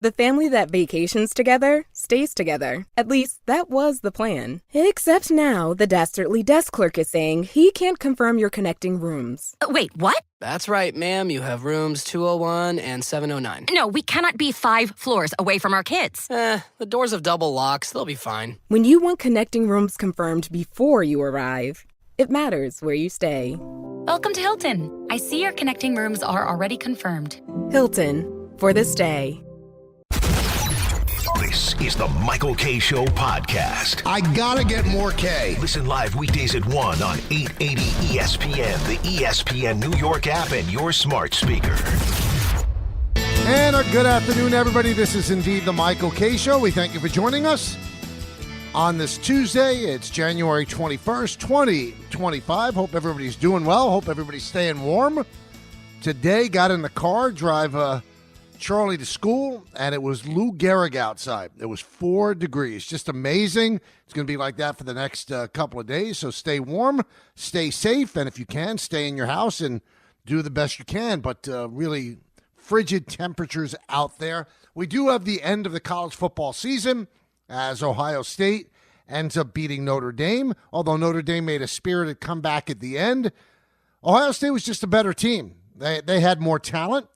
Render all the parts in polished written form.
The family that vacations together stays together. At least, that was the plan. Except now, the Dastardly desk clerk is saying he can't confirm your connecting rooms. Wait, what? That's right, ma'am. You have rooms 201 and 709. No, we cannot be 5 floors away from our kids. The doors have double locks. They'll be fine. When you want connecting rooms confirmed before you arrive, it matters where you stay. Welcome to Hilton. I see your connecting rooms are already confirmed. Hilton, for this day. This is the Michael K. Show podcast. I gotta get more K. Listen live weekdays at 1 on 880 ESPN, the ESPN New York app, and your smart speaker. And a good afternoon, everybody. This is indeed the Michael K. Show. We thank you for joining us on this Tuesday. It's January 21st, 2025. Hope everybody's doing well. Hope everybody's staying warm. Today, got in the car, drive Charlie to school, and it was Lou Gehrig outside. It was 4 degrees. Just amazing. It's going to be like that for the next couple of days, so stay warm, stay safe, and if you can, stay in your house and do the best you can, but really frigid temperatures out there. We do have the end of the college football season as Ohio State ends up beating Notre Dame, although Notre Dame made a spirited comeback at the end. Ohio State was just a better team. They had more talent.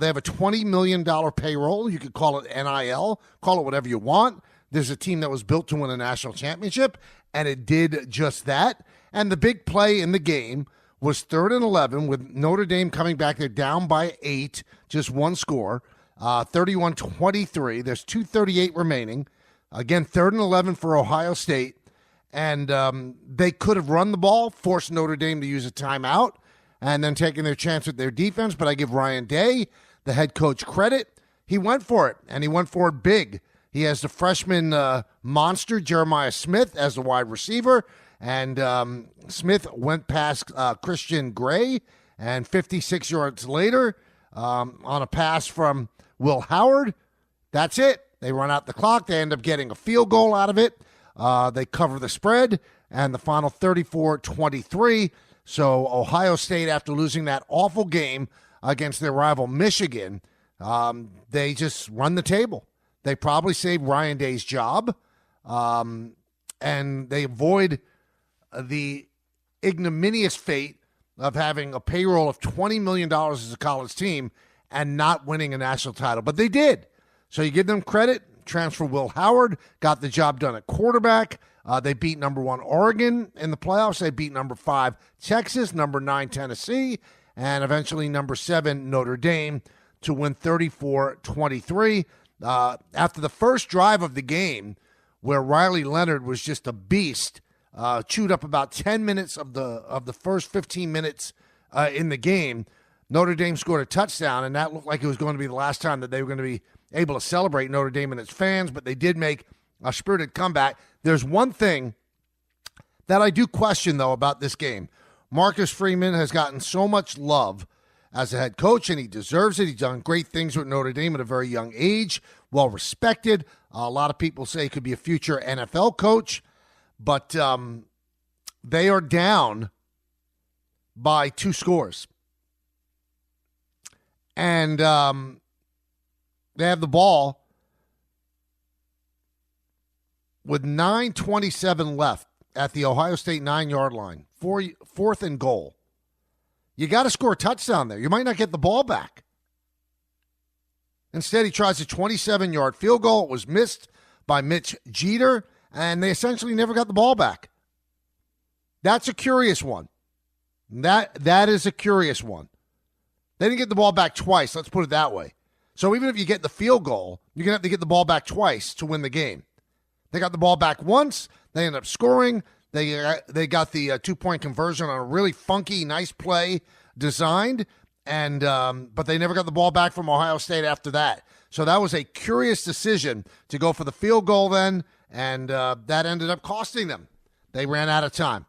They have a $20 million payroll. You could call it NIL, call it whatever you want. There's a team that was built to win a national championship, and it did just that. And the big play in the game was 3rd and 11 with Notre Dame coming back. They're down by 8, just one score, 31-23. There's 2:38 remaining. Again, 3rd and 11 for Ohio State. And they could have run the ball, forced Notre Dame to use a timeout, and then taking their chance with their defense. But I give Ryan Day, the head coach, credit. He went for it, and he went for it big. He has the freshman monster, Jeremiah Smith, as the wide receiver, and Smith went past Christian Gray, and 56 yards later, on a pass from Will Howard, that's it. They run out the clock. They end up getting a field goal out of it. They cover the spread, and the final 34-23. So Ohio State, after losing that awful game against their rival Michigan, they just run the table. They probably saved Ryan Day's job, and they avoid the ignominious fate of having a payroll of $20 million as a college team and not winning a national title. But they did. So you give them credit. Transfer Will Howard got the job done at quarterback. They beat number 1 Oregon in the playoffs. They beat number 5 Texas, number 9 Tennessee, and eventually number 7 Notre Dame to win 34-23. After the first drive of the game, where Riley Leonard was just a beast, chewed up about 10 minutes of the first 15 minutes in the game, Notre Dame scored a touchdown, and that looked like it was going to be the last time that they were going to be able to celebrate Notre Dame and its fans, but they did make a spirited comeback. There's one thing that I do question, though, about this game. Marcus Freeman has gotten so much love as a head coach, and he deserves it. He's done great things with Notre Dame at a very young age, well respected. A lot of people say he could be a future NFL coach, but they are down by 2 scores. And they have the ball with 9:27 left at the Ohio State 9-yard line, 4th and goal. You got to score a touchdown there. You might not get the ball back. Instead, he tries a 27-yard field goal. It was missed by Mitch Jeter, and they essentially never got the ball back. That's a curious one. That is a curious one. They didn't get the ball back twice, let's put it that way. So even if you get the field goal, you're going to have to get the ball back twice to win the game. They got the ball back once. They ended up scoring. They got the 2-point conversion on a really funky, nice play designed, and but they never got the ball back from Ohio State after that. So that was a curious decision to go for the field goal then, and that ended up costing them. They ran out of time.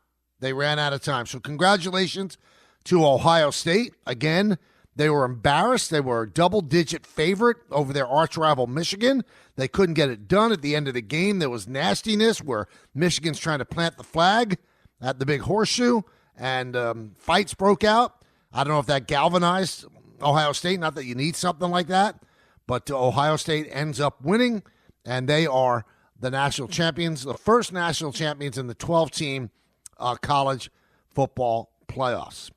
So congratulations to Ohio State. Again, they were embarrassed. They were a double-digit favorite over their arch-rival Michigan. They couldn't get it done at the end of the game. There was nastiness where Michigan's trying to plant the flag at the big horseshoe, and fights broke out. I don't know if that galvanized Ohio State, not that you need something like that, But Ohio State ends up winning, and they are the national champions, the first national champions in the 12-team college football playoffs.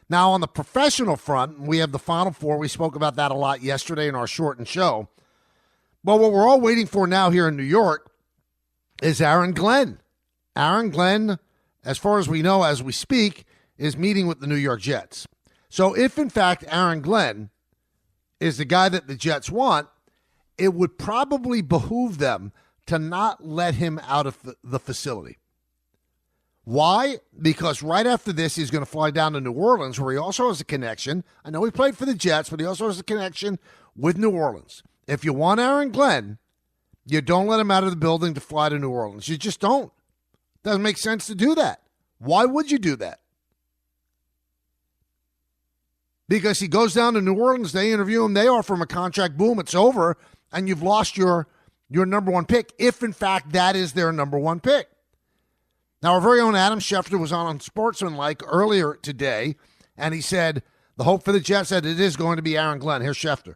Now, on the professional front, we have the Final Four. We spoke about that a lot yesterday in our shortened show. But what we're all waiting for now here in New York is Aaron Glenn. Aaron Glenn, as far as we know as we speak, is meeting with the New York Jets. So if, in fact, Aaron Glenn is the guy that the Jets want, it would probably behoove them to not let him out of the facility. Why? Because right after this, he's going to fly down to New Orleans, where he also has a connection. I know he played for the Jets, but he also has a connection with New Orleans. If you want Aaron Glenn, you don't let him out of the building to fly to New Orleans. You just don't. Doesn't make sense to do that. Why would you do that? Because he goes down to New Orleans, they interview him, they offer him a contract, boom, it's over, and you've lost your number one pick, if in fact that is their number one pick. Now, our very own Adam Schefter was on Sportsmanlike earlier today, and he said the hope for the Jets that it is going to be Aaron Glenn. Here's Schefter.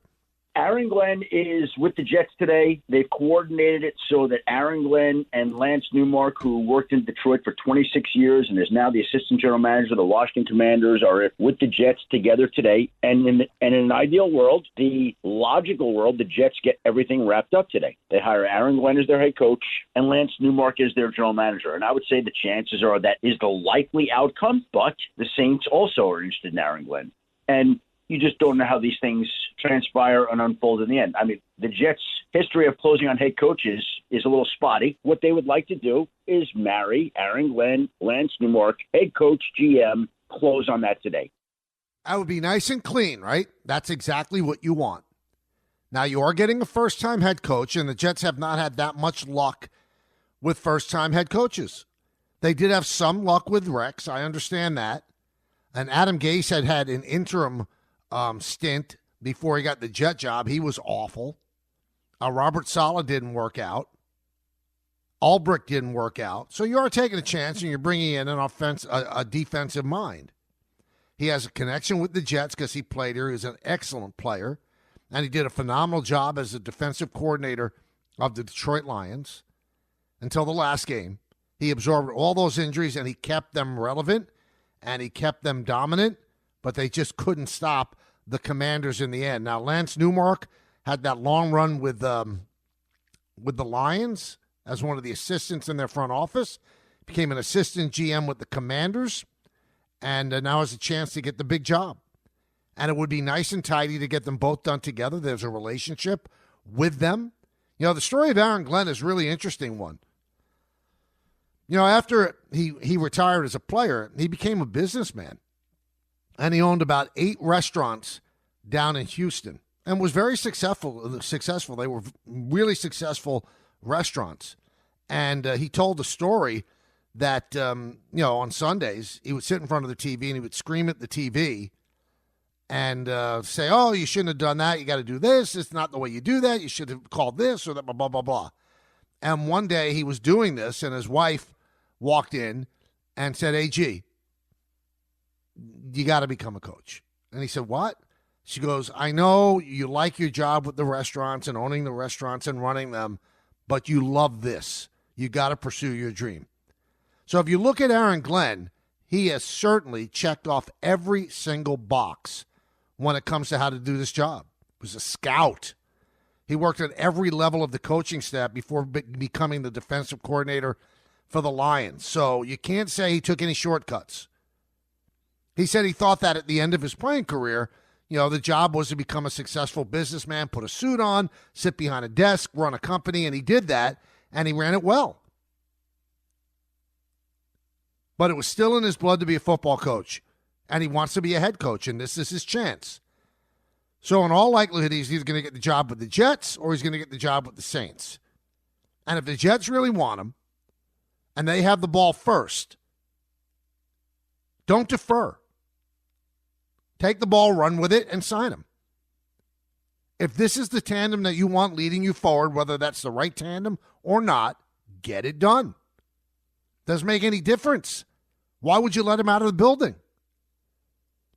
Aaron Glenn is with the Jets today. They've coordinated it so that Aaron Glenn and Lance Newmark, who worked in Detroit for 26 years and is now the assistant general manager of the Washington Commanders, are with the Jets together today. And in an ideal world, the logical world, the Jets get everything wrapped up today. They hire Aaron Glenn as their head coach and Lance Newmark as their general manager. And I would say the chances are that is the likely outcome, but the Saints also are interested in Aaron Glenn. And you just don't know how these things transpire and unfold in the end. I mean, the Jets' history of closing on head coaches is a little spotty. What they would like to do is marry Aaron Glenn, Lance Newmark, head coach, GM, close on that today. That would be nice and clean, right? That's exactly what you want. Now, you are getting a first-time head coach, and the Jets have not had that much luck with first-time head coaches. They did have some luck with Rex. I understand that. And Adam Gase had an interim stint before he got the Jet job. He was awful. Robert Saleh didn't work out. Albrecht didn't work out. So you are taking a chance, and you're bringing in a defensive mind. He has a connection with the Jets because he played here. He was an excellent player, and he did a phenomenal job as a defensive coordinator of the Detroit Lions until the last game. He absorbed all those injuries, and he kept them relevant, and he kept them dominant, but they just couldn't stop the Commanders in the end. Now, Lance Newmark had that long run with the Lions as one of the assistants in their front office, became an assistant GM with the Commanders, and now has a chance to get the big job. And it would be nice and tidy to get them both done together. There's a relationship with them. You know, the story of Aaron Glenn is a really interesting one. You know, after he retired as a player, he became a businessman. And he owned about 8 restaurants down in Houston and was very successful. They were really successful restaurants. And he told a story that, on Sundays, he would sit in front of the TV and he would scream at the TV and say, oh, you shouldn't have done that. You got to do this. It's not the way you do that. You should have called this or that, blah, blah, blah, blah. And one day he was doing this and his wife walked in and said, hey, G, you got to become a coach. And he said, what? She goes, I know you like your job with the restaurants and owning the restaurants and running them, but you love this. You got to pursue your dream. So if you look at Aaron Glenn, he has certainly checked off every single box when it comes to how to do this job. He was a scout. He worked at every level of the coaching staff before becoming the defensive coordinator for the Lions. So you can't say he took any shortcuts. He said he thought that at the end of his playing career, the job was to become a successful businessman, put a suit on, sit behind a desk, run a company, and he did that, and he ran it well. But it was still in his blood to be a football coach, and he wants to be a head coach, and this is his chance. So in all likelihood, he's either going to get the job with the Jets or he's going to get the job with the Saints. And if the Jets really want him, and they have the ball first, don't defer. Take the ball, run with it, and sign him. If this is the tandem that you want leading you forward, whether that's the right tandem or not, get it done. Doesn't make any difference. Why would you let him out of the building?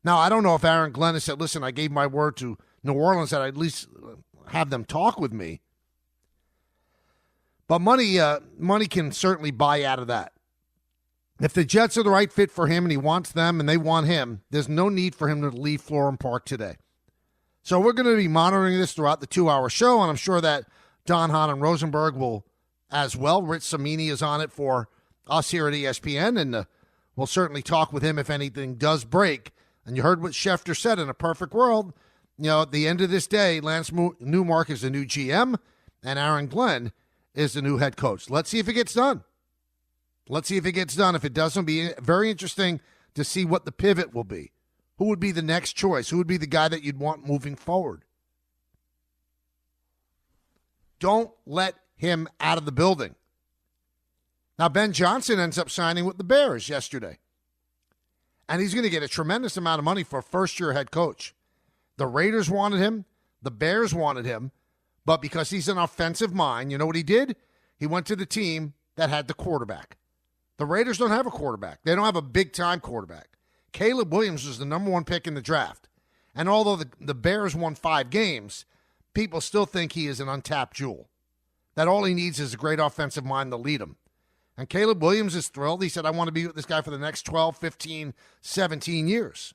Now, I don't know if Aaron Glenn has said, listen, I gave my word to New Orleans that I'd at least have them talk with me. But money can certainly buy out of that. If the Jets are the right fit for him and he wants them and they want him, there's no need for him to leave Florham Park today. So we're going to be monitoring this throughout the 2-hour show, and I'm sure that Don Hahn and Rosenberg will as well. Rich Samini is on it for us here at ESPN, and we'll certainly talk with him if anything does break. And you heard what Schefter said. In a perfect world, at the end of this day, Lance Newmark is the new GM, and Aaron Glenn is the new head coach. Let's see if it gets done. If it doesn't, it'll be very interesting to see what the pivot will be. Who would be the next choice? Who would be the guy that you'd want moving forward? Don't let him out of the building. Now, Ben Johnson ends up signing with the Bears yesterday. And he's going to get a tremendous amount of money for a first-year head coach. The Raiders wanted him. The Bears wanted him. But because he's an offensive mind, you know what he did? He went to the team that had the quarterback. The Raiders don't have a quarterback. They don't have a big-time quarterback. Caleb Williams was the number one pick in the draft. And although the Bears won 5 games, people still think he is an untapped jewel. That all he needs is a great offensive mind to lead him. And Caleb Williams is thrilled. He said, I want to be with this guy for the next 12, 15, 17 years.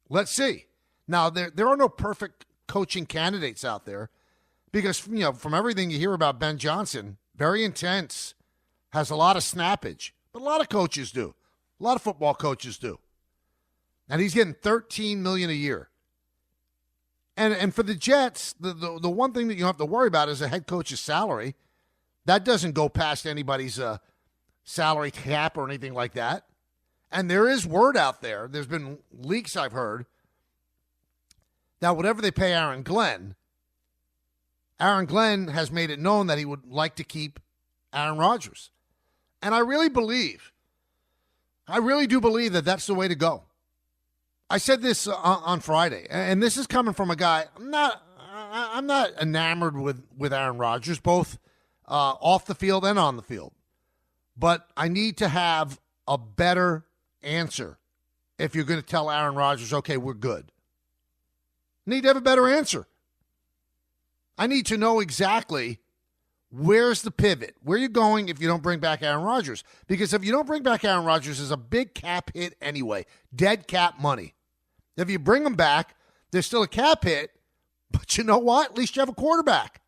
Let's see. Now, there are no perfect coaching candidates out there because, from everything you hear about Ben Johnson, very intense, has a lot of snappage. But a lot of coaches do. A lot of football coaches do. And he's getting $13 million a year. And for the Jets, the one thing that you have to worry about is a head coach's salary. That doesn't go past anybody's salary cap or anything like that. And there is word out there, there's been leaks I've heard, that whatever they pay Aaron Glenn has made it known that he would like to keep Aaron Rodgers. And I really do believe that that's the way to go. I said this on Friday, and this is coming from a guy. I'm not enamored with Aaron Rodgers, both off the field and on the field. But I need to have a better answer if you're going to tell Aaron Rodgers, okay, we're good. I need to have a better answer. I need to know exactly where's the pivot. Where are you going if you don't bring back Aaron Rodgers? Because if you don't bring back Aaron Rodgers, there's a big cap hit anyway. Dead cap money. If you bring him back, there's still a cap hit, but you know what? At least you have a quarterback.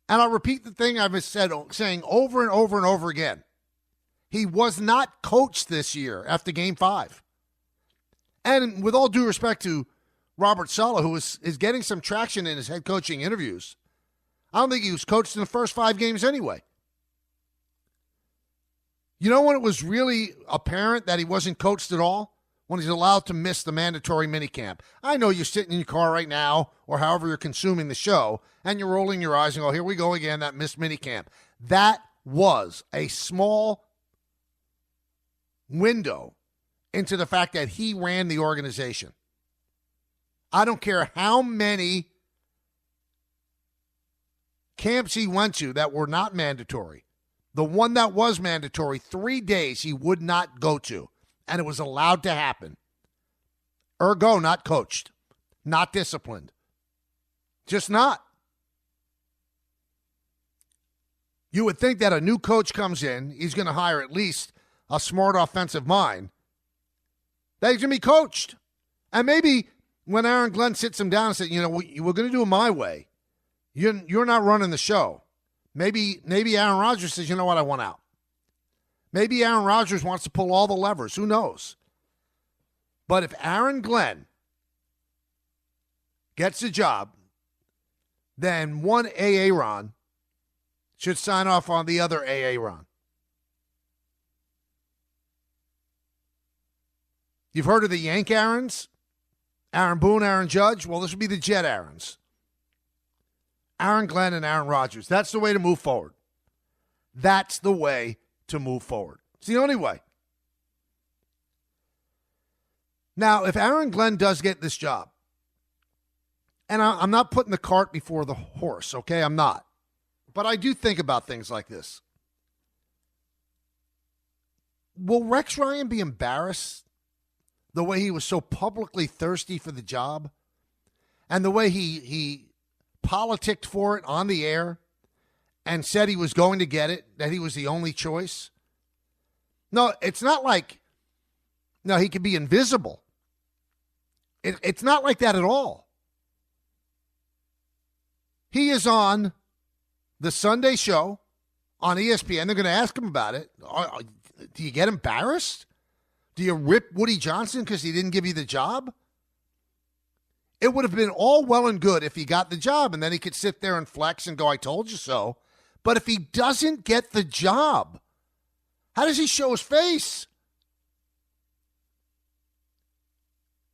And I'll repeat the thing I've saying over and over and over again. He was not coached this year after Game 5. And with all due respect to Robert Saleh, who is getting some traction in his head coaching interviews, I don't think he was coached in the first 5 games anyway. You know when it was really apparent that he wasn't coached at all? When he's allowed to miss the mandatory minicamp. I know you're sitting in your car right now or however you're consuming the show and you're rolling your eyes and go, here we go again, that missed minicamp. That was a small window into the fact that he ran the organization. I don't care how many camps he went to that were not mandatory. The one that was mandatory, 3 days he would not go to. And it was allowed to happen. Ergo, not coached. Not disciplined. Just not. You would think that a new coach comes in, he's going to hire at least a smart offensive mind, that he's going to be coached. And maybe when Aaron Glenn sits him down and says, we're going to do it my way. You're not running the show. Maybe Aaron Rodgers says, you know what, I want out. Maybe Aaron Rodgers wants to pull all the levers. Who knows? But if Aaron Glenn gets the job, then one Aaron should sign off on the other Aaron. You've heard of the Yank Aarons? Aaron Boone, Aaron Judge? Well, this would be the Jet Aarons. Aaron Glenn and Aaron Rodgers. That's the way to move forward. That's the way to move forward. It's the only way. Now, if Aaron Glenn does get this job, and I'm not putting the cart before the horse, okay? I'm not. But I do think about things like this. Will Rex Ryan be embarrassed the way he was so publicly thirsty for the job? and the way he politicked for it on the air and said he was going to get it, that he was the only choice. No, it's not like, no, he could be invisible. It's not like that at all. He is on the Sunday show on ESPN. They're going to ask him about it. Do you get embarrassed? Do you rip Woody Johnson because he didn't give you the job? It would have been all well and good if he got the job, and then he could sit there and flex and go, I told you so. But if he doesn't get the job, how does he show his face?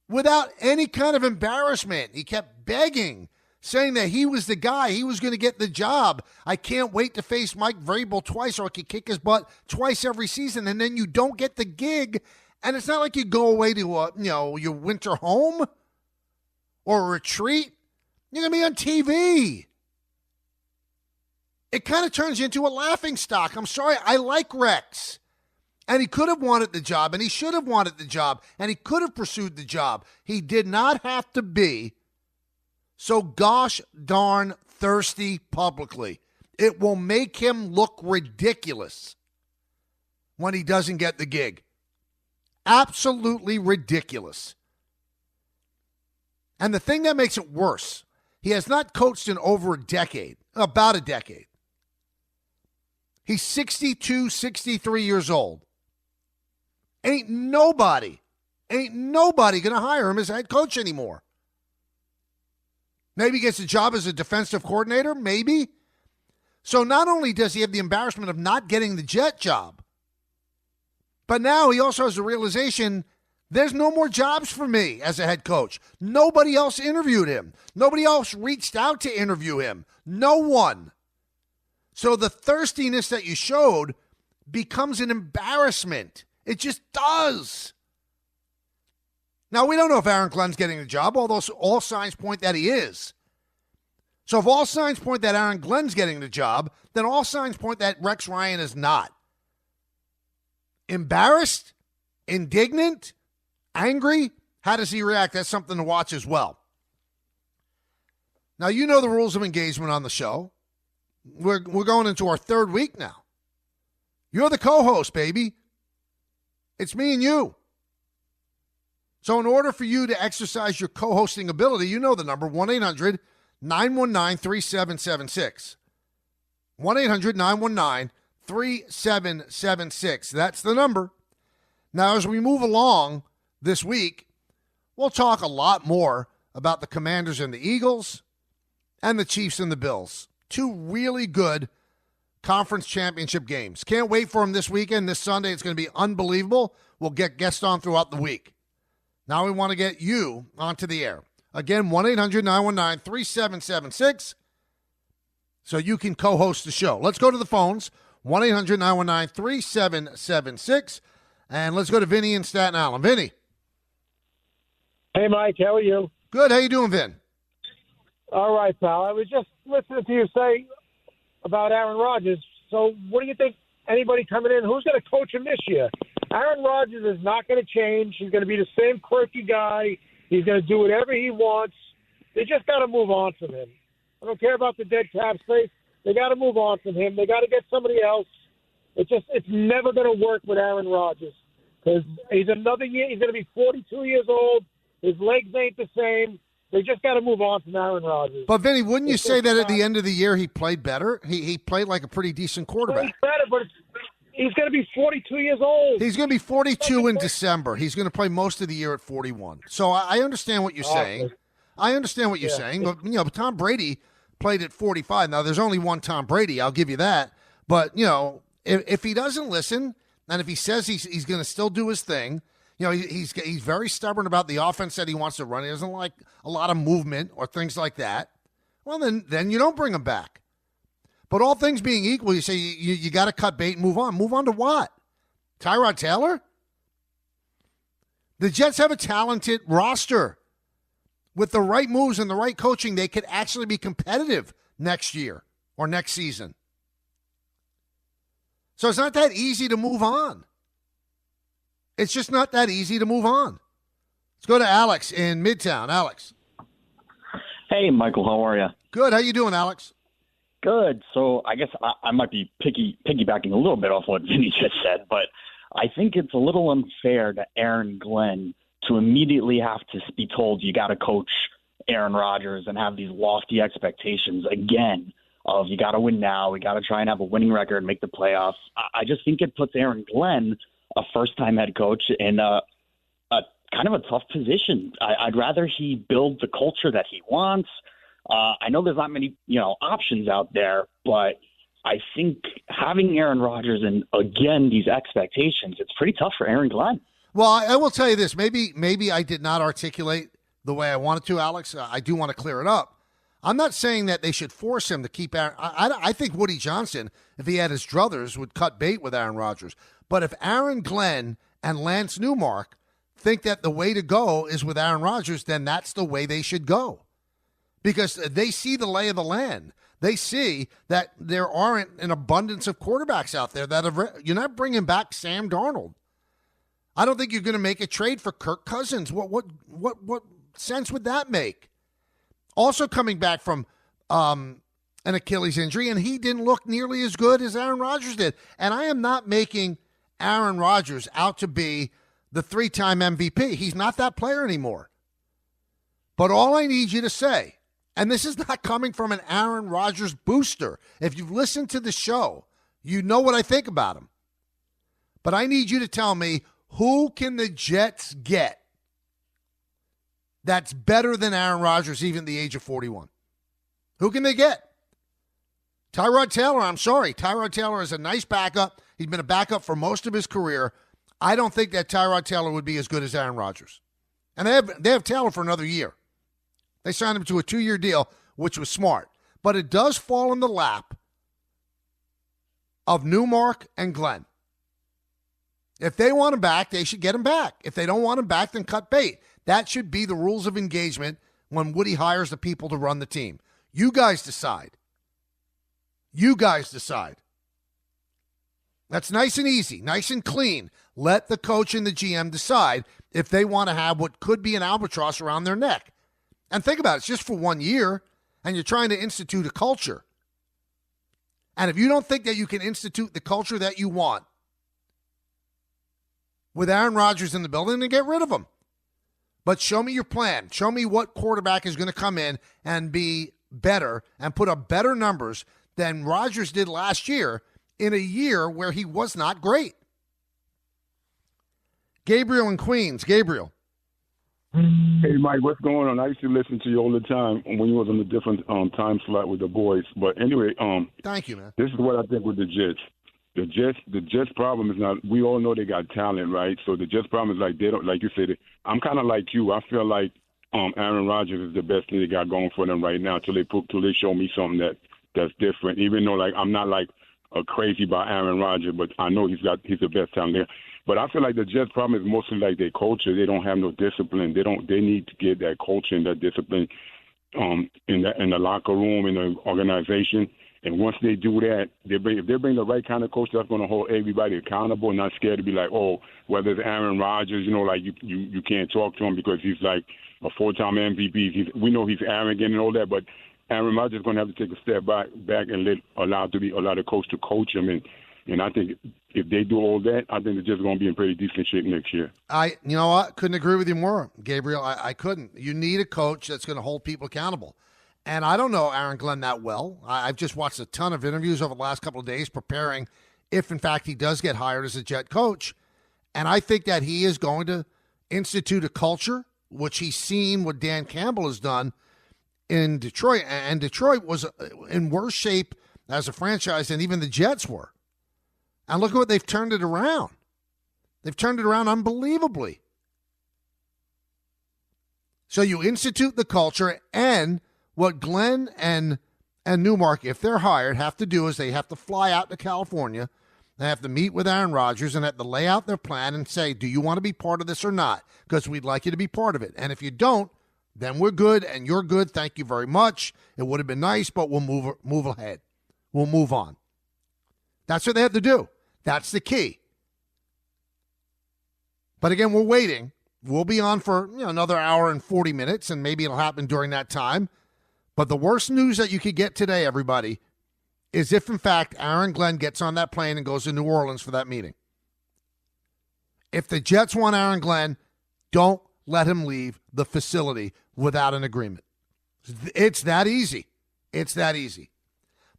Without any kind of embarrassment. He kept begging, saying that he was the guy. He was going to get the job. I can't wait to face Mike Vrabel twice, or I could kick his butt twice every season, and then you don't get the gig. And it's not like you go away to your winter home or a retreat. You're going to be on TV. It kind of turns you into a laughingstock. I'm sorry. I like Rex. And he could have wanted the job, and he should have wanted the job, and he could have pursued the job. He did not have to be so gosh darn thirsty publicly. It will make him look ridiculous when he doesn't get the gig. Absolutely ridiculous. And the thing that makes it worse, he has not coached in over a decade, about a decade. He's 62, 63 years old. Ain't nobody going to hire him as head coach anymore. Maybe he gets a job as a defensive coordinator, maybe. So not only does he have the embarrassment of not getting the Jet job, but now he also has the realization there's no more jobs for me as a head coach. Nobody else interviewed him. Nobody else reached out to interview him. No one. So the thirstiness that you showed becomes an embarrassment. It just does. Now, we don't know if Aaron Glenn's getting the job, although all signs point that he is. So if all signs point that Aaron Glenn's getting the job, then all signs point that Rex Ryan is not. Embarrassed? Indignant? Angry? How does he react? That's something to watch as well. Now, you know the rules of engagement on the show. We're going into our third week now. You're the co-host, baby. It's me and you. So in order for you to exercise your co-hosting ability, you know the number, 1-800-919-3776. 1-800-919-3776. That's the number. Now, as we move along this week, we'll talk a lot more about the Commanders and the Eagles and the Chiefs and the Bills. Two really good conference championship games. Can't wait for them this weekend, this Sunday. It's going to be unbelievable. We'll get guests on throughout the week. Now we want to get you onto the air. Again, 1-800-919-3776 so you can co-host the show. Let's go to the phones, 1-800-919-3776, and let's go to Vinny in Staten Island. Vinny. Hey, Mike, how are you? Good. How you doing, Vin? All right, pal. I was just listening to you say about Aaron Rodgers. So what do you think, anybody coming in, who's going to coach him this year? Aaron Rodgers is not going to change. He's going to be the same quirky guy. He's going to do whatever he wants. They just got to move on from him. I don't care about the dead cap space. They got to move on from him. They got to get somebody else. It's never going to work with Aaron Rodgers because he's another year. He's going to be 42 years old. His legs ain't the same. They just got to move on from Aaron Rodgers. But, Vinny, wouldn't you say that at the end of the year he played better? He played like a pretty decent quarterback. He's better, but he's going to be 42 years old. He's going to be 42 in December. He's going to play most of the year at 41. So I understand what you're saying. I understand what you're saying. But, but Tom Brady played at 45. Now, there's only one Tom Brady. I'll give you that. But, if he doesn't listen and if he says he's going to still do his thing, he's very stubborn about the offense that he wants to run. He doesn't like a lot of movement or things like that. Well, then you don't bring him back. But all things being equal, you say you got to cut bait and move on. Move on to what? Tyrod Taylor? The Jets have a talented roster. With the right moves and the right coaching, they could actually be competitive next year or next season. So it's not that easy to move on. It's just not that easy to move on. Let's go to Alex in Midtown. Alex. Hey, Michael, how are you? Good. How you doing, Alex? Good. So I guess I might be piggybacking a little bit off what Vinny just said, but I think it's a little unfair to Aaron Glenn to immediately have to be told you got to coach Aaron Rodgers and have these lofty expectations again of you got to win now, we got to try and have a winning record, make the playoffs. I just think it puts Aaron Glenn, a first-time head coach, in a kind of a tough position. I'd rather he build the culture that he wants. I know there's not many, options out there, but I think having Aaron Rodgers and, again, these expectations, it's pretty tough for Aaron Glenn. Well, I will tell you this. Maybe I did not articulate the way I wanted to, Alex. I do want to clear it up. I'm not saying that they should force him to keep Aaron. I think Woody Johnson, if he had his druthers, would cut bait with Aaron Rodgers. But if Aaron Glenn and Lance Newmark think that the way to go is with Aaron Rodgers, then that's the way they should go. Because they see the lay of the land. They see that there aren't an abundance of quarterbacks out there you're not bringing back Sam Darnold. I don't think you're going to make a trade for Kirk Cousins. What sense would that make? Also coming back from an Achilles injury, and he didn't look nearly as good as Aaron Rodgers did. And I am not making Aaron Rodgers out to be the 3-time MVP. He's not that player anymore. But all I need you to say, and this is not coming from an Aaron Rodgers booster. If you've listened to the show, you know what I think about him. But I need you to tell me, who can the Jets get that's better than Aaron Rodgers, even at the age of 41? Who can they get? Tyrod Taylor, I'm sorry. Tyrod Taylor is a nice backup. He's been a backup for most of his career. I don't think that Tyrod Taylor would be as good as Aaron Rodgers. And they have Taylor for another year. They signed him to a 2-year deal, which was smart. But it does fall in the lap of Newmark and Glenn. If they want him back, they should get him back. If they don't want him back, then cut bait. That should be the rules of engagement when Woody hires the people to run the team. You guys decide. You guys decide. That's nice and easy, nice and clean. Let the coach and the GM decide if they want to have what could be an albatross around their neck. And think about it, it's just for 1 year, and you're trying to institute a culture. And if you don't think that you can institute the culture that you want with Aaron Rodgers in the building, then get rid of him. But show me your plan. Show me what quarterback is going to come in and be better and put up better numbers than Rodgers did last year in a year where he was not great. Gabriel in Queens. Gabriel. Hey, Mike, what's going on? I used to listen to you all the time when you was on a different time slot with the boys. But anyway, thank you, man. This is what I think with the Jets. The Jets problem is not. We all know they got talent, right? So the Jets problem is like they don't, like you said. I'm kind of like you. I feel like Aaron Rodgers is the best thing they got going for them right now till they show me something that's different. Even though I'm not crazy about Aaron Rodgers, but I know he's the best talent there. But I feel like the Jets' problem is mostly like their culture. They don't have no discipline. They need to get that culture and that discipline in the locker room, in the organization. And once they do that, if they bring the right kind of coach that's going to hold everybody accountable and not scared to be like, oh, whether it's Aaron Rodgers, you can't talk to him because he's like a 4-time MVP. We know he's arrogant and all that, but Aaron Rodgers is going to have to take a step back and allow the coach to coach him. And I think if they do all that, I think they're just going to be in pretty decent shape next year. You know what? Couldn't agree with you more, Gabriel. I couldn't. You need a coach that's going to hold people accountable. And I don't know Aaron Glenn that well. I've just watched a ton of interviews over the last couple of days preparing if, in fact, he does get hired as a Jet coach. And I think that he is going to institute a culture, which he's seen what Dan Campbell has done in Detroit. And Detroit was in worse shape as a franchise than even the Jets were. And look at what they've turned it around. They've turned it around unbelievably. So you institute the culture, and what Glenn and Newmark, if they're hired, have to do is they have to fly out to California. They have to meet with Aaron Rodgers and have to lay out their plan and say, do you want to be part of this or not? Because we'd like you to be part of it. And if you don't, then we're good and you're good. Thank you very much. It would have been nice, but we'll move ahead. We'll move on. That's what they have to do. That's the key. But again, we're waiting. We'll be on for another hour and 40 minutes, and maybe it'll happen during that time. But the worst news that you could get today, everybody, is if, in fact, Aaron Glenn gets on that plane and goes to New Orleans for that meeting. If the Jets want Aaron Glenn, don't let him leave the facility without an agreement. It's that easy. It's that easy.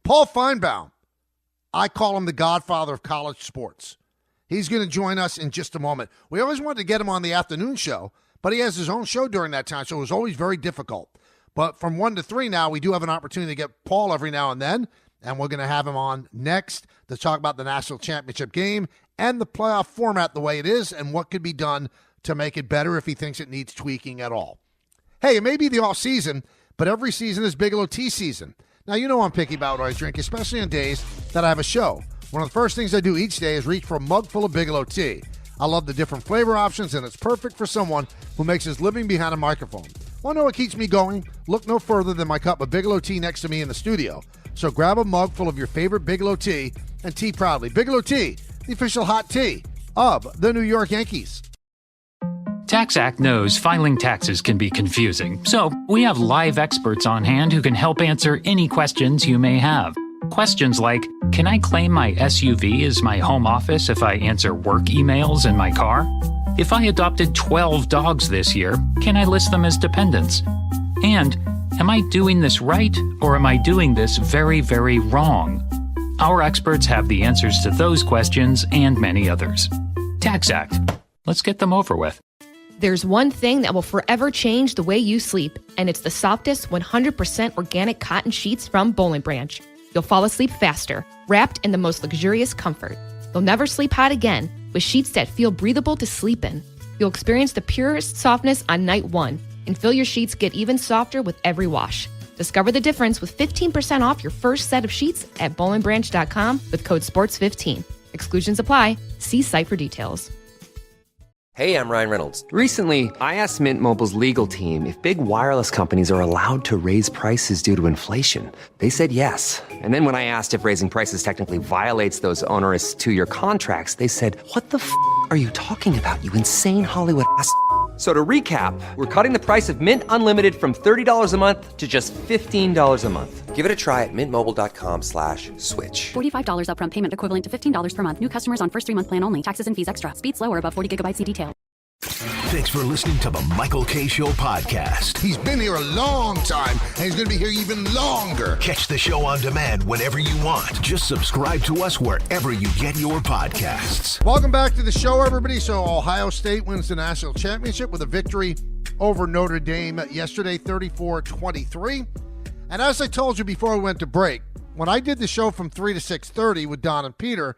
Paul Finebaum, I call him the godfather of college sports. He's going to join us in just a moment. We always wanted to get him on the afternoon show, but he has his own show during that time, so it was always very difficult. But from 1 to 3 now, we do have an opportunity to get Paul every now and then, and we're going to have him on next to talk about the national championship game and the playoff format the way it is and what could be done to make it better if he thinks it needs tweaking at all. Hey, it may be the off season, but every season is Bigelow tea season. Now, you know I'm picky about what I drink, especially on days that I have a show. One of the first things I do each day is reach for a mug full of Bigelow tea. I love the different flavor options, and it's perfect for someone who makes his living behind a microphone. Want to know what keeps me going? Look no further than my cup of Bigelow tea next to me in the studio. So grab a mug full of your favorite Bigelow tea and tea proudly. Bigelow tea, the official hot tea of the New York Yankees. TaxAct knows filing taxes can be confusing, so we have live experts on hand who can help answer any questions you may have. Questions like, can I claim my SUV as my home office if I answer work emails in my car? If I adopted 12 dogs this year, can I list them as dependents? And, am I doing this right or am I doing this very, very wrong? Our experts have the answers to those questions and many others. TaxAct. Let's get them over with. There's one thing that will forever change the way you sleep, and it's the softest 100% organic cotton sheets from Bowling Branch. You'll fall asleep faster, wrapped in the most luxurious comfort. You'll never sleep hot again, with sheets that feel breathable to sleep in. You'll experience the purest softness on night one, and feel your sheets get even softer with every wash. Discover the difference with 15% off your first set of sheets at bowlingbranch.com with code SPORTS15. Exclusions apply. See site for details. Hey, I'm Ryan Reynolds. Recently, I asked Mint Mobile's legal team if big wireless companies are allowed to raise prices due to inflation. They said yes. And then when I asked if raising prices technically violates those onerous 2-year contracts, they said, what the f*** are you talking about, you insane Hollywood ass f- So to recap, we're cutting the price of Mint Unlimited from $30 a month to just $15 a month. Give it a try at mintmobile.com/switch. $45 upfront payment equivalent to $15 per month. New customers on first 3-month plan only. Taxes and fees extra. Speed slower above 40 gigabytes. See detail. Thanks for listening to the Michael K. Show podcast. He's been here a long time, and he's going to be here even longer. Catch the show on demand whenever you want. Just subscribe to us wherever you get your podcasts. Welcome back to the show, everybody. So Ohio State wins the national championship with a victory over Notre Dame yesterday, 34-23. And as I told you before we went to break, when I did the show from 3 to 6:30 with Don and Peter,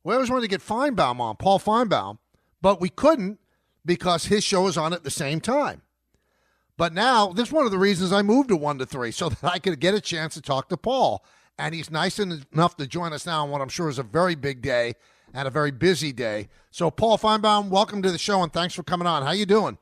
we always wanted to get Finebaum on, Paul Finebaum, but we couldn't because his show is on at the same time. But now, this is one of the reasons I moved to 1 to 3, so that I could get a chance to talk to Paul. And he's nice enough to join us now on what I'm sure is a very big day and a very busy day. So, Paul Finebaum, welcome to the show, and thanks for coming on. How you doing?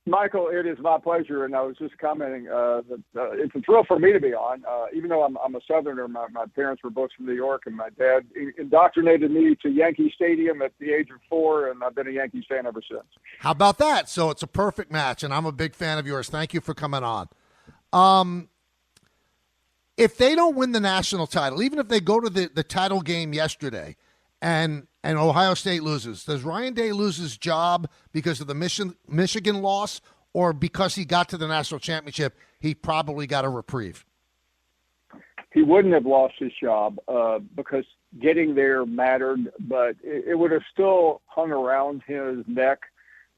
Michael, it is my pleasure, and I was just commenting that it's a thrill for me to be on. Even though I'm a Southerner, my parents were both from New York, and my dad indoctrinated me to Yankee Stadium at the age of 4, and I've been a Yankees fan ever since. How about that? So it's a perfect match, and I'm a big fan of yours. Thank you for coming on. If they don't win the national title, even if they go to the title game yesterday and Ohio State loses, does Ryan Day lose his job because of the Michigan loss, or because he got to the national championship, he probably got a reprieve? He wouldn't have lost his job because getting there mattered, but it would have still hung around his neck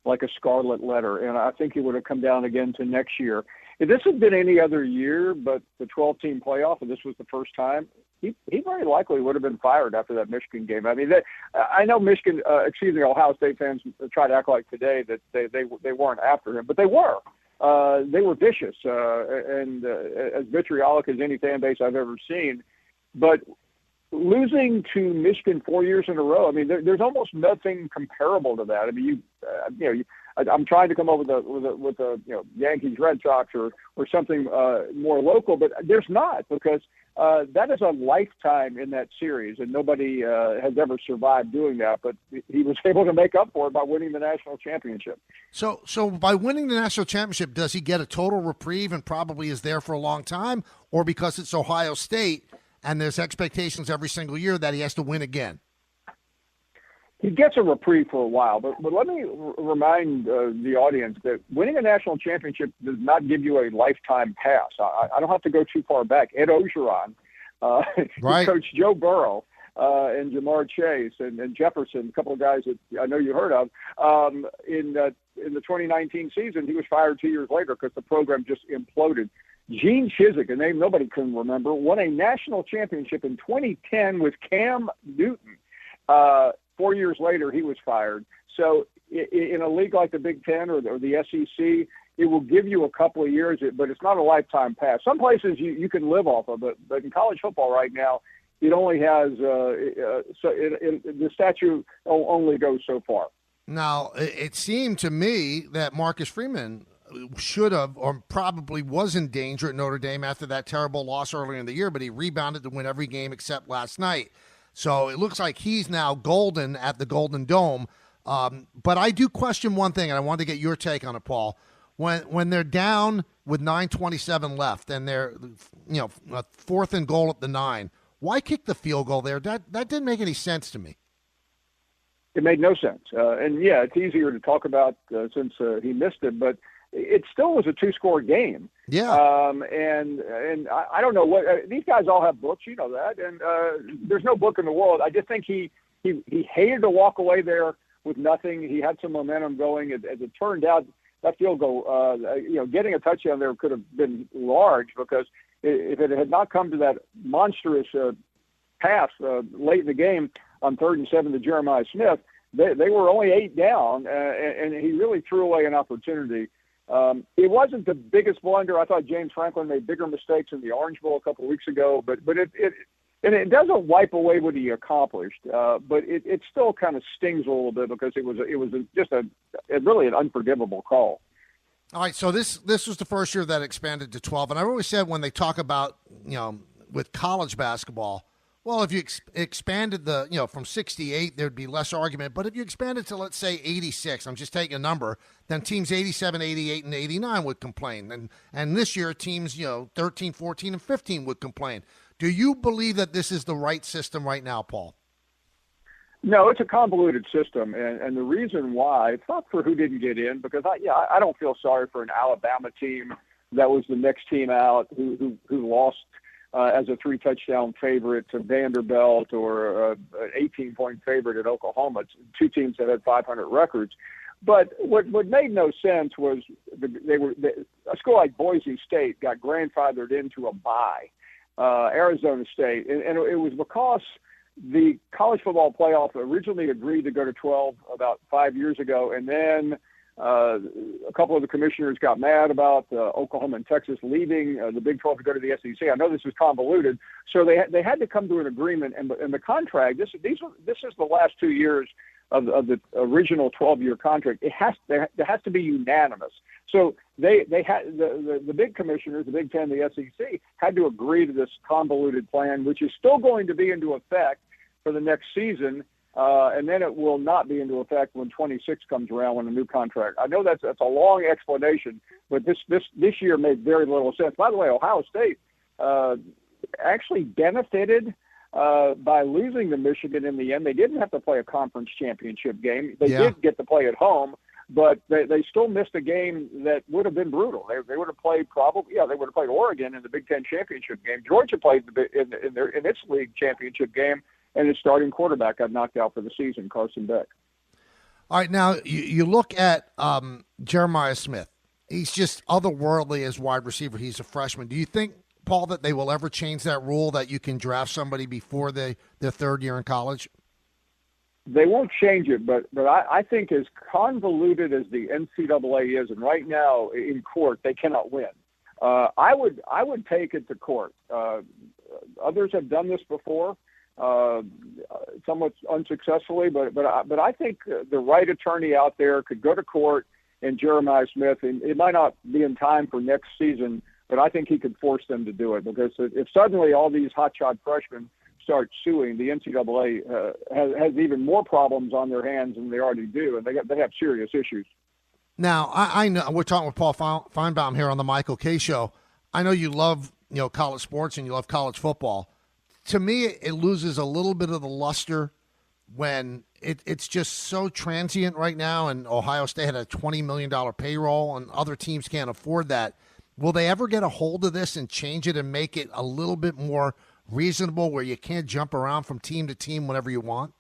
like a scarlet letter, and I think he would have come down again to next year. If this had been any other year, but the 12-team playoff, and this was the first time, he very likely would have been fired after that Michigan game. I mean, I know Ohio State fans try to act like today that they weren't after him, but they were. They were vicious and as vitriolic as any fan base I've ever seen. But losing to Michigan 4 years in a row, I mean, there's almost nothing comparable to that. I mean, I'm trying to come up with a Yankees Red Sox or something more local, but there's not, because that is a lifetime in that series, and nobody has ever survived doing that. But he was able to make up for it by winning the national championship. So by winning the national championship, does he get a total reprieve and probably is there for a long time, or because it's Ohio State and there's expectations every single year that he has to win again? He gets a reprieve for a while, but let me remind the audience that winning a national championship does not give you a lifetime pass. I don't have to go too far back. Ed Ogeron, right. Coach Joe Burrow, and Jamar Chase and Jefferson, a couple of guys that I know you heard of. In the 2019 season, he was fired 2 years later because the program just imploded. Gene Chizik, a name nobody can remember, won a national championship in 2010 with Cam Newton. 4 years later, he was fired. So in a league like the Big Ten or the SEC, it will give you a couple of years, but it's not a lifetime pass. Some places you can live off of it, but in college football right now, it only has the statute only goes so far. Now, it seemed to me that Marcus Freeman should have or probably was in danger at Notre Dame after that terrible loss earlier in the year, but he rebounded to win every game except last night. So it looks like he's now golden at the Golden Dome. But I do question one thing, and I wanted to get your take on it, Paul. When they're down with 9:27 left and they're fourth and goal at the 9, why kick the field goal there? That didn't make any sense to me. It made no sense. And, yeah, it's easier to talk about since he missed it, but it still was a two-score game. Yeah. And I don't know what these guys all have books, you know that, and there's no book in the world. I just think he hated to walk away there with nothing. He had some momentum going. As it turned out, that field goal, getting a touchdown there could have been large, because if it had not come to that monstrous pass late in the game on 3rd and 7 to Jeremiah Smith, they were only 8 down, and he really threw away an opportunity. It wasn't the biggest blunder. I thought James Franklin made bigger mistakes in the Orange Bowl a couple of weeks ago, but it doesn't wipe away what he accomplished. But it still kind of stings a little bit, because it was just really an unforgivable call. All right, so this was the first year that expanded to 12, and I've always said when they talk about with college basketball, well, if you expanded from 68, there'd be less argument. But if you expanded to, let's say, 86, I'm just taking a number, then teams 87, 88, and 89 would complain. And this year, teams 13, 14, and 15 would complain. Do you believe that this is the right system right now, Paul? No, it's a convoluted system, and the reason why, it's not for who didn't get in, because I don't feel sorry for an Alabama team that was the next team out who lost as a 3-touchdown favorite to Vanderbilt, or an 18-point favorite at Oklahoma. It's two teams that had 500 records. But what made no sense was a school like Boise State got grandfathered into a bye, Arizona State, and it was because the college football playoff originally agreed to go to 12 about 5 years ago, and then a couple of the commissioners got mad about Oklahoma and Texas leaving the Big 12 to go to the SEC. I know this is convoluted, so they had to come to an agreement. And the contract, this is the last 2 years of the original 12-year contract. There has to be unanimous. So they had the big commissioners, the Big 10, the SEC, had to agree to this convoluted plan, which is still going to be into effect for the next season. And then it will not be into effect when 26 comes around, when a new contract. I know that's a long explanation, but this year made very little sense. By the way, Ohio State actually benefited by losing to Michigan in the end. They didn't have to play a conference championship game. They did get to play at home, but they still missed a game that would have been brutal. They would have played they would have played Oregon in the Big Ten championship game. Georgia played in its league championship game, and its starting quarterback got knocked out for the season, Carson Beck. All right, now you look at Jeremiah Smith. He's just otherworldly as wide receiver. He's a freshman. Do you think, Paul, that they will ever change that rule that you can draft somebody before their third year in college? They won't change it, but I think as convoluted as the NCAA is, and right now in court they cannot win. I would take it to court. Others have done this before. Somewhat unsuccessfully, but I think the right attorney out there could go to court and Jeremiah Smith. And it might not be in time for next season, but I think he could force them to do it, because if suddenly all these hotshot freshmen start suing, the NCAA has even more problems on their hands than they already do, and they have serious issues. Now, I know we're talking with Paul Finebaum here on the Michael K. Show. I know you love college sports and you love college football. To me, it loses a little bit of the luster when it's just so transient right now, and Ohio State had a $20 million payroll, and other teams can't afford that. Will they ever get a hold of this and change it and make it a little bit more reasonable, where you can't jump around from team to team whenever you want?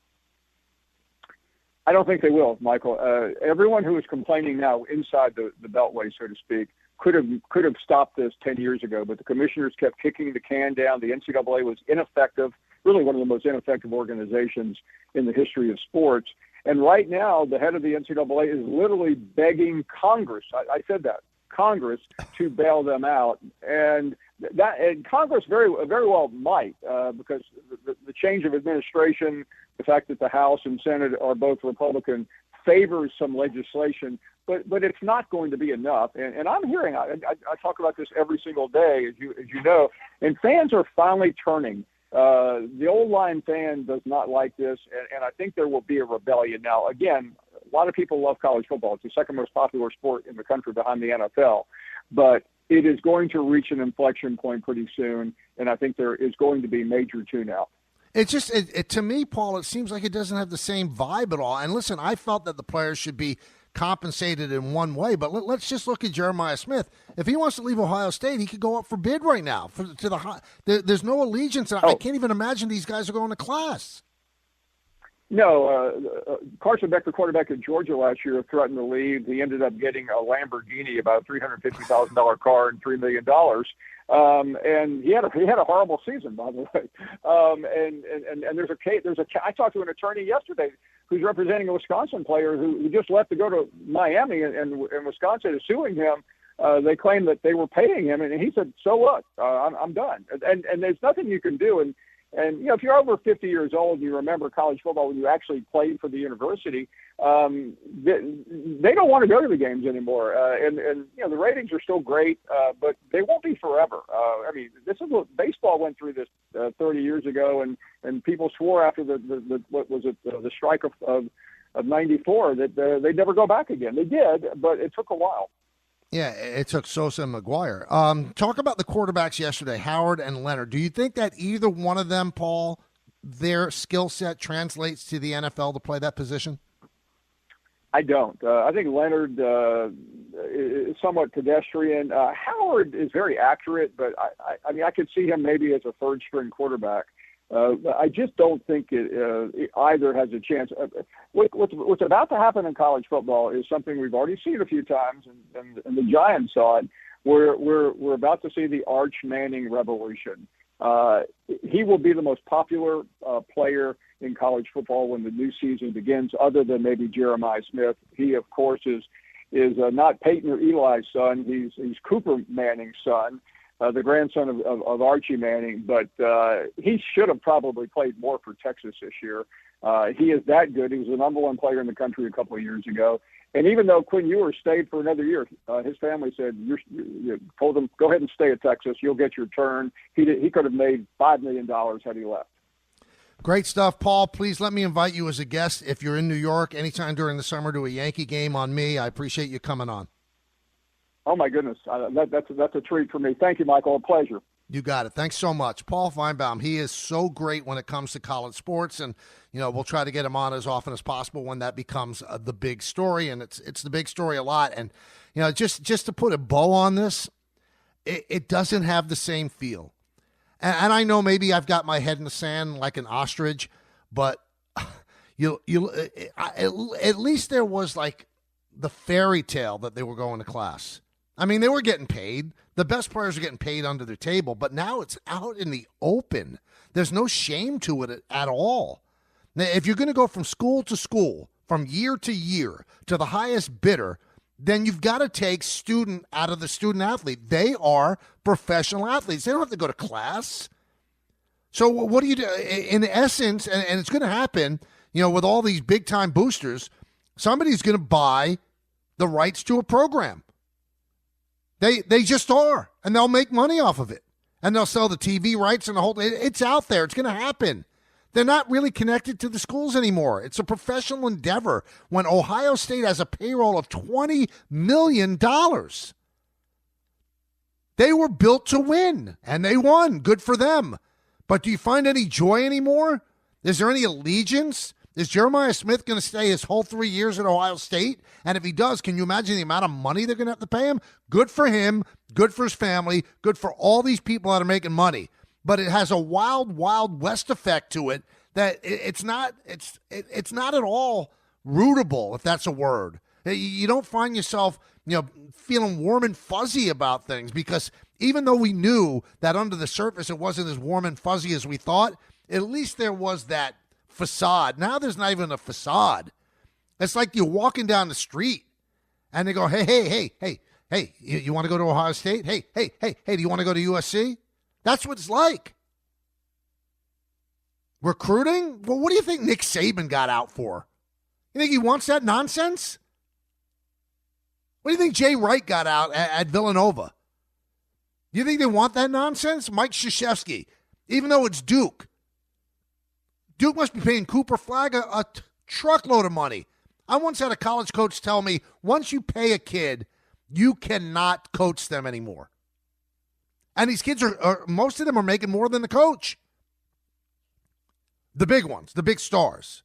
I don't think they will, Michael. Everyone who is complaining now inside the Beltway, so to speak, could have stopped this 10 years ago, but the commissioners kept kicking the can down. The NCAA was ineffective, really one of the most ineffective organizations in the history of sports. And right now, the head of the NCAA is literally begging Congress. I said that. Congress to bail them out, and Congress very well might, because the change of administration, the fact that the House and Senate are both Republican, favors some legislation, but it's not going to be enough. And I'm hearing, I talk about this every single day, as you know, and fans are finally turning. The old line fan does not like this, and I think there will be a rebellion. Now, again, a lot of people love college football. It's the second most popular sport in the country behind the NFL. But it is going to reach an inflection point pretty soon, and I think there is going to be major tune-out. It's just, to me, Paul, it seems like it doesn't have the same vibe at all. And listen, I felt that the players should be compensated in one way, but let's just look at Jeremiah Smith. If he wants to leave Ohio State, he could go up for bid right now. There's no allegiance. I can't even imagine these guys are going to class. No, Carson Beck, the quarterback at Georgia last year, threatened to leave. He ended up getting a Lamborghini, about a $350,000 car, and $3 million. And he had a horrible season, by the way. And there's a I talked to an attorney yesterday who's representing a Wisconsin player who just left to go to Miami, and Wisconsin is suing him. They claim that they were paying him, and he said, "So what? I'm done." And there's nothing you can do. And if you're over 50 years old and you remember college football when you actually played for the university, they don't want to go to the games anymore. And the ratings are still great, but they won't be forever. I mean, this is what baseball went through this 30 years ago, and people swore after the strike of '94 that they'd never go back again. They did, but it took a while. Yeah, it took Sosa and McGuire. Talk about the quarterbacks yesterday, Howard and Leonard. Do you think that either one of them, Paul, their skill set translates to the NFL to play that position? I don't. I think Leonard is somewhat pedestrian. Howard is very accurate, but I mean, I could see him maybe as a third-string quarterback. I just don't think it either has a chance. What's about to happen in college football is something we've already seen a few times, and the Giants saw it. We're about to see the Arch Manning revolution. He will be the most popular player in college football when the new season begins, other than maybe Jeremiah Smith. He, of course, is not Peyton or Eli's son. He's Cooper Manning's son. The grandson of Archie Manning, but he should have probably played more for Texas this year. He is that good. He was the number one player in the country a couple of years ago. And even though Quinn Ewers stayed for another year, his family said, you told him, go ahead and stay at Texas. You'll get your turn. He could have made $5 million had he left. Great stuff, Paul. Please let me invite you as a guest if you're in New York anytime during the summer to a Yankee game on me. I appreciate you coming on. Oh, my goodness. That's a treat for me. Thank you, Michael. A pleasure. You got it. Thanks so much. Paul Finebaum, he is so great when it comes to college sports, and we'll try to get him on as often as possible when that becomes the big story, and it's the big story a lot. And just to put a bow on this, it doesn't have the same feel. And I know maybe I've got my head in the sand like an ostrich, but at least there was like the fairy tale that they were going to class. I mean, they were getting paid. The best players are getting paid under their table, but now it's out in the open. There's no shame to it at all. Now, if you're going to go from school to school, from year to year, to the highest bidder, then you've got to take student out of the student athlete. They are professional athletes. They don't have to go to class. So what do you do? In essence, and it's going to happen, with all these big-time boosters, somebody's going to buy the rights to a program. They just are, and they'll make money off of it. And they'll sell the TV rights and the whole thing. It's out there. It's going to happen. They're not really connected to the schools anymore. It's a professional endeavor when Ohio State has a payroll of $20 million. They were built to win, and they won. Good for them. But do you find any joy anymore? Is there any allegiance? Is Jeremiah Smith going to stay his whole 3 years at Ohio State? And if he does, can you imagine the amount of money they're going to have to pay him? Good for him. Good for his family. Good for all these people that are making money. But it has a wild, wild west effect to it that it's not at all rootable, if that's a word. You don't find yourself, feeling warm and fuzzy about things, because even though we knew that under the surface it wasn't as warm and fuzzy as we thought, at least there was that facade. Now there's not even a facade. It's like you're walking down the street and they go, hey, you want to go to Ohio State? Hey, do you want to go to USC? That's what it's like. Recruiting? Well, what do you think Nick Saban got out for? You think he wants that nonsense? What do you think Jay Wright got out at Villanova? You think they want that nonsense? Mike Krzyzewski, even though it's Duke must be paying Cooper Flagg a truckload of money. I once had a college coach tell me, once you pay a kid, you cannot coach them anymore. And these kids are most of them are making more than the coach. The big ones, the big stars.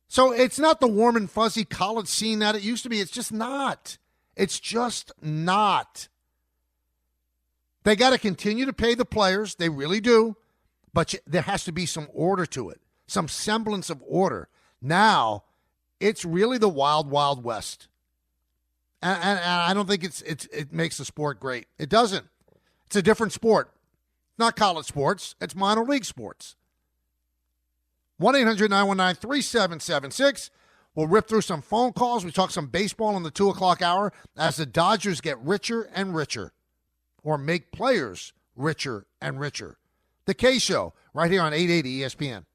So it's not the warm and fuzzy college scene that it used to be. It's just not. It's just not. They got to continue to pay the players. They really do. But there has to be some order to it, some semblance of order. Now, it's really the wild, wild west. And I don't think it makes the sport great. It doesn't. It's a different sport. Not college sports. It's minor league sports. 1-800-919-3776. We'll rip through some phone calls. We talk some baseball in the 2 o'clock hour as the Dodgers get richer and richer, or make players richer and richer. The K Show, right here on 880 ESPN.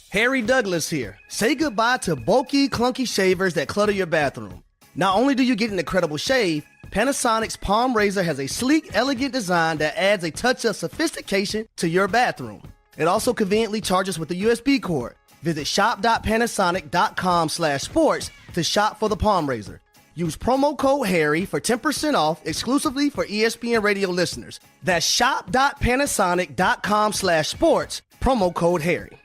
Harry Douglas here. Say goodbye to bulky, clunky shavers that clutter your bathroom. Not only do you get an incredible shave, Panasonic's Palm Razor has a sleek, elegant design that adds a touch of sophistication to your bathroom. It also conveniently charges with a USB cord. Visit shop.panasonic.com/sports to shop for the Palm Razor. Use promo code Harry for 10% off exclusively for ESPN radio listeners. That's shop.panasonic.com/sports, promo code Harry.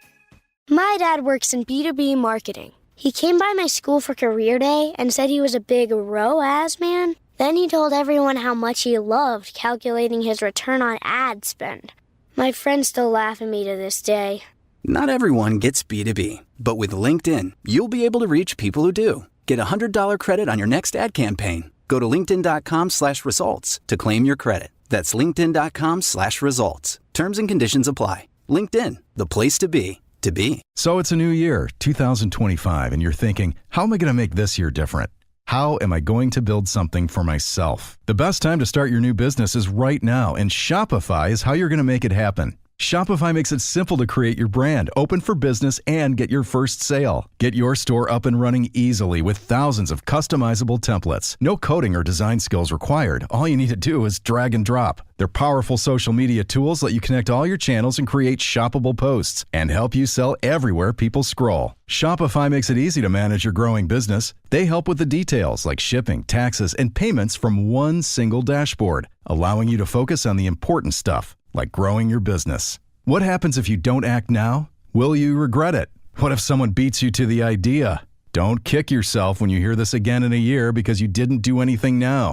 My dad works in B2B marketing. He came by my school for career day and said he was a big ROAS man. Then he told everyone how much he loved calculating his return on ad spend. My friends still laugh at me to this day. Not everyone gets B2B, but with LinkedIn, you'll be able to reach people who do. Get a $100 credit on your next ad campaign. Go to linkedin.com/results to claim your credit. That's linkedin.com/results. Terms and conditions apply. LinkedIn, the place to be, to be. So it's a new year, 2025, and you're thinking, how am I going to make this year different? How am I going to build something for myself? The best time to start your new business is right now, and Shopify is how you're going to make it happen. Shopify makes it simple to create your brand, open for business, and get your first sale. Get your store up and running easily with thousands of customizable templates. No coding or design skills required. All you need to do is drag and drop. Their powerful social media tools let you connect all your channels and create shoppable posts and help you sell everywhere people scroll. Shopify makes it easy to manage your growing business. They help with the details like shipping, taxes, and payments from one single dashboard, allowing you to focus on the important stuff, like growing your business. What happens if you don't act now? Will you regret it? What if someone beats you to the idea? Don't kick yourself when you hear this again in a year because you didn't do anything now.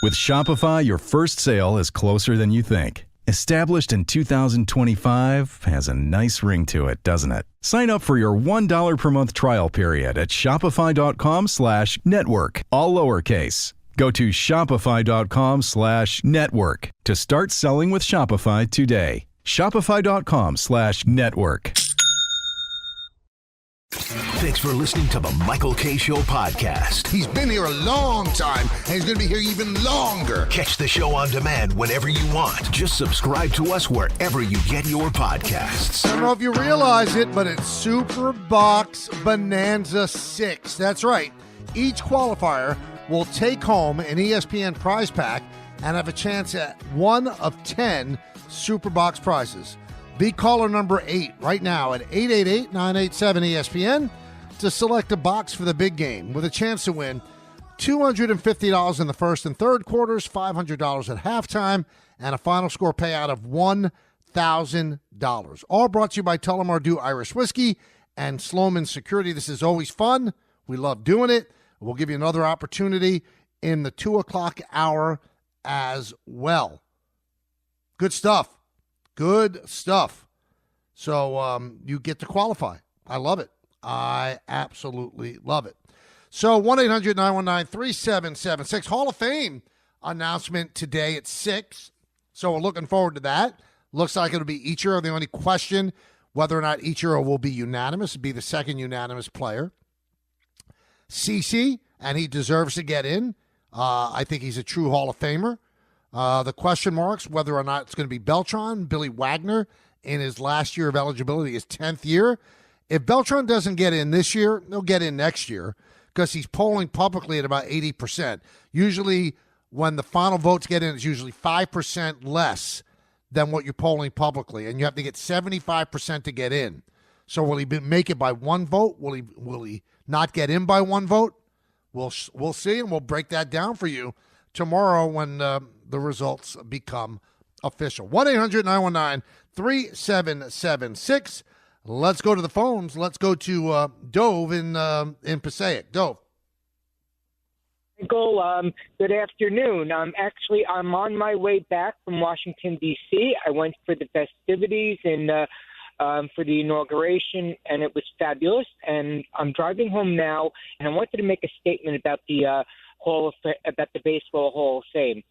With Shopify, your first sale is closer than you think. Established in 2025 has a nice ring to it, doesn't it? Sign up for your $1 per month trial period at shopify.com/network, all lowercase. Go to shopify.com/network to start selling with Shopify today. Shopify.com/network. Thanks for listening to the Michael K. Show podcast. He's been here a long time, and he's going to be here even longer. Catch the show on demand whenever you want. Just subscribe to us wherever you get your podcasts. I don't know if you realize it, but it's Super Box Bonanza 6. That's right. Each qualifier will take home an ESPN prize pack and have a chance at one of 10 Super Box prizes. Be caller number 8 right now at 888-987-ESPN to select a box for the big game with a chance to win $250 in the first and third quarters, $500 at halftime, and a final score payout of $1,000. All brought to you by Tullamore Irish Whiskey and Sloman Security. This is always fun. We love doing it. We'll give you another opportunity in the 2 o'clock hour as well. Good stuff. Good stuff. So you get to qualify. I love it. I absolutely love it. So 1-800-919-3776. Hall of Fame announcement today at 6. So we're looking forward to that. Looks like it'll be Ichiro. The only question, whether or not Ichiro will be unanimous, be the second unanimous player. CeCe, and he deserves to get in. I think he's a true Hall of Famer. The question marks, whether or not it's going to be Beltran, Billy Wagner, in his last year of eligibility, his 10th year. If Beltran doesn't get in this year, he'll get in next year because he's polling publicly at about 80%. Usually when the final votes get in, it's usually 5% less than what you're polling publicly, and you have to get 75% to get in. So will he make it by one vote? Will he not get in by one vote? We'll see, and we'll break that down for you tomorrow when the results become official. 1-800-919-3776. Let's go to the phones. Let's go to Dove in Passaic. Dove. Michael, good afternoon. I'm on my way back from Washington, D.C. I went for the festivities and for the inauguration, and it was fabulous. And I'm driving home now, and I wanted to make a statement about the Baseball Hall of Fame.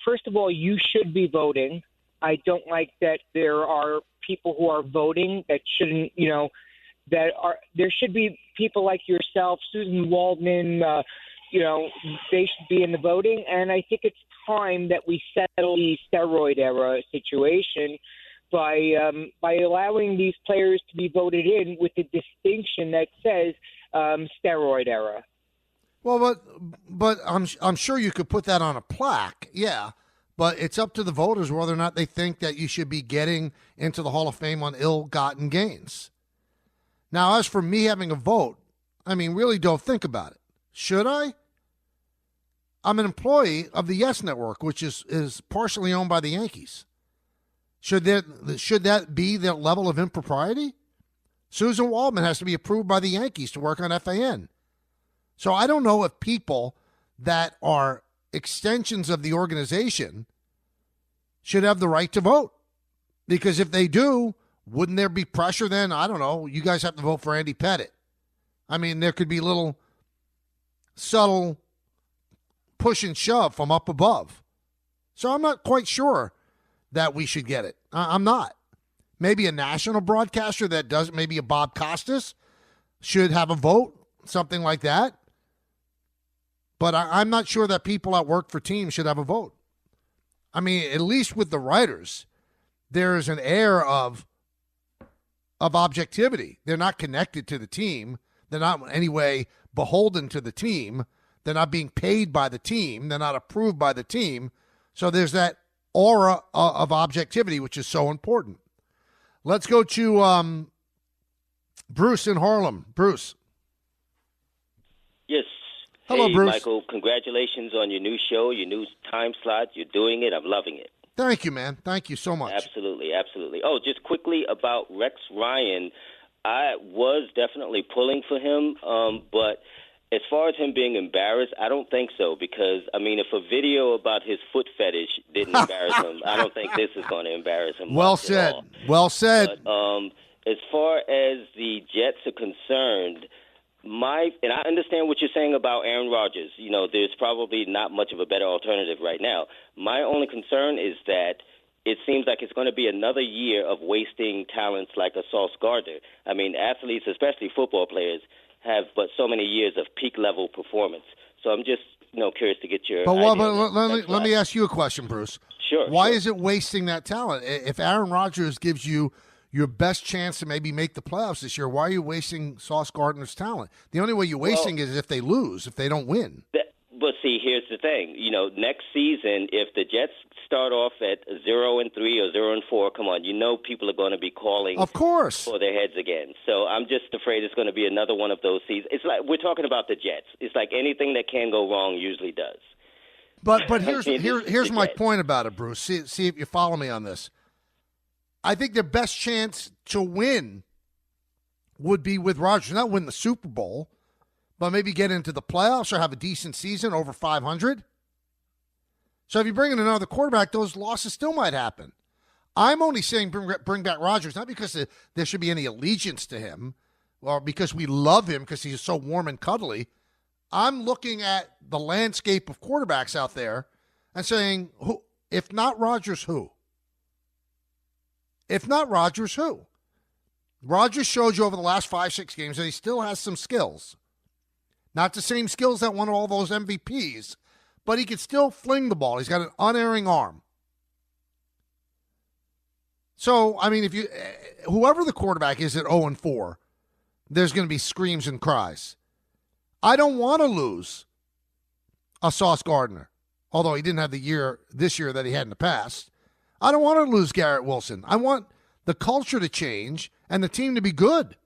First of all, you should be voting. I don't like that there are people who are voting that shouldn't, there should be people like yourself, Susan Waldman, they should be in the voting. And I think it's time that we settle the steroid era situation by allowing these players to be voted in with the distinction that says steroid era. Well, but I'm sure you could put that on a plaque, yeah. But it's up to the voters whether or not they think that you should be getting into the Hall of Fame on ill-gotten gains. Now, as for me having a vote, I mean, really don't think about it. Should I? I'm an employee of the Yes Network, which is partially owned by the Yankees. Should that be their level of impropriety? Susan Waldman has to be approved by the Yankees to work on FAN. So I don't know if people that are extensions of the organization should have the right to vote. Because if they do, wouldn't there be pressure then? I don't know. You guys have to vote for Andy Pettitte. I mean, there could be little subtle push and shove from up above. So I'm not quite sure that we should get it. I'm not. Maybe a national broadcaster that does, maybe a Bob Costas should have a vote, something like that. But I'm not sure that people that work for teams should have a vote. I mean, at least with the writers, there's an air of objectivity. They're not connected to the team. They're not in any way beholden to the team. They're not being paid by the team. They're not approved by the team. So there's that aura of objectivity, which is so important. Let's go to Bruce in Harlem. Bruce. Yes. Hello, hey, Bruce. Michael, congratulations on your new show, your new time slot. You're doing it. I'm loving it. Thank you, man. Thank you so much. Absolutely, absolutely. Oh, just quickly about Rex Ryan, I was definitely pulling for him, but as far as him being embarrassed, I don't think so because, I mean, if a video about his foot fetish didn't embarrass him, I don't think this is going to embarrass him. Well said. Well said. But, as far as the Jets are concerned, and I understand what you're saying about Aaron Rodgers. There's probably not much of a better alternative right now. My only concern is that it seems like it's going to be another year of wasting talents like a Sauce Gardner. I mean, athletes, especially football players, have but so many years of peak level performance. So I'm just curious to get your. But idea. let me ask you a question, Bruce. Sure. Why is it wasting that talent? If Aaron Rodgers gives you your best chance to maybe make the playoffs this year, why are you wasting Sauce Gardner's talent? The only way you're wasting is if they lose, if they don't win. But see, here's the thing. Next season, if the Jets start off at 0-3 or 0-4, come on, people are going to be calling, of course, for their heads again. So I'm just afraid it's going to be another one of those seasons. It's like we're talking about the Jets. It's like anything that can go wrong usually does. But here's my point about it, Bruce. See if you follow me on this. I think their best chance to win would be with Rodgers. Not win the Super Bowl, but maybe get into the playoffs or have a decent season over 500. So if you bring in another quarterback, those losses still might happen. I'm only saying bring back Rodgers, not because there should be any allegiance to him or because we love him because he's so warm and cuddly. I'm looking at the landscape of quarterbacks out there and saying, who, if not Rodgers, who? If not Rodgers, who? Rodgers showed you over the last 5-6 games that he still has some skills. Not the same skills that won all those MVPs, but he can still fling the ball. He's got an unerring arm. So, I mean, whoever the quarterback is at 0-4, there's going to be screams and cries. I don't want to lose a Sauce Gardner, although he didn't have the year this year that he had in the past. I don't want to lose Garrett Wilson. I want the culture to change and the team to be good.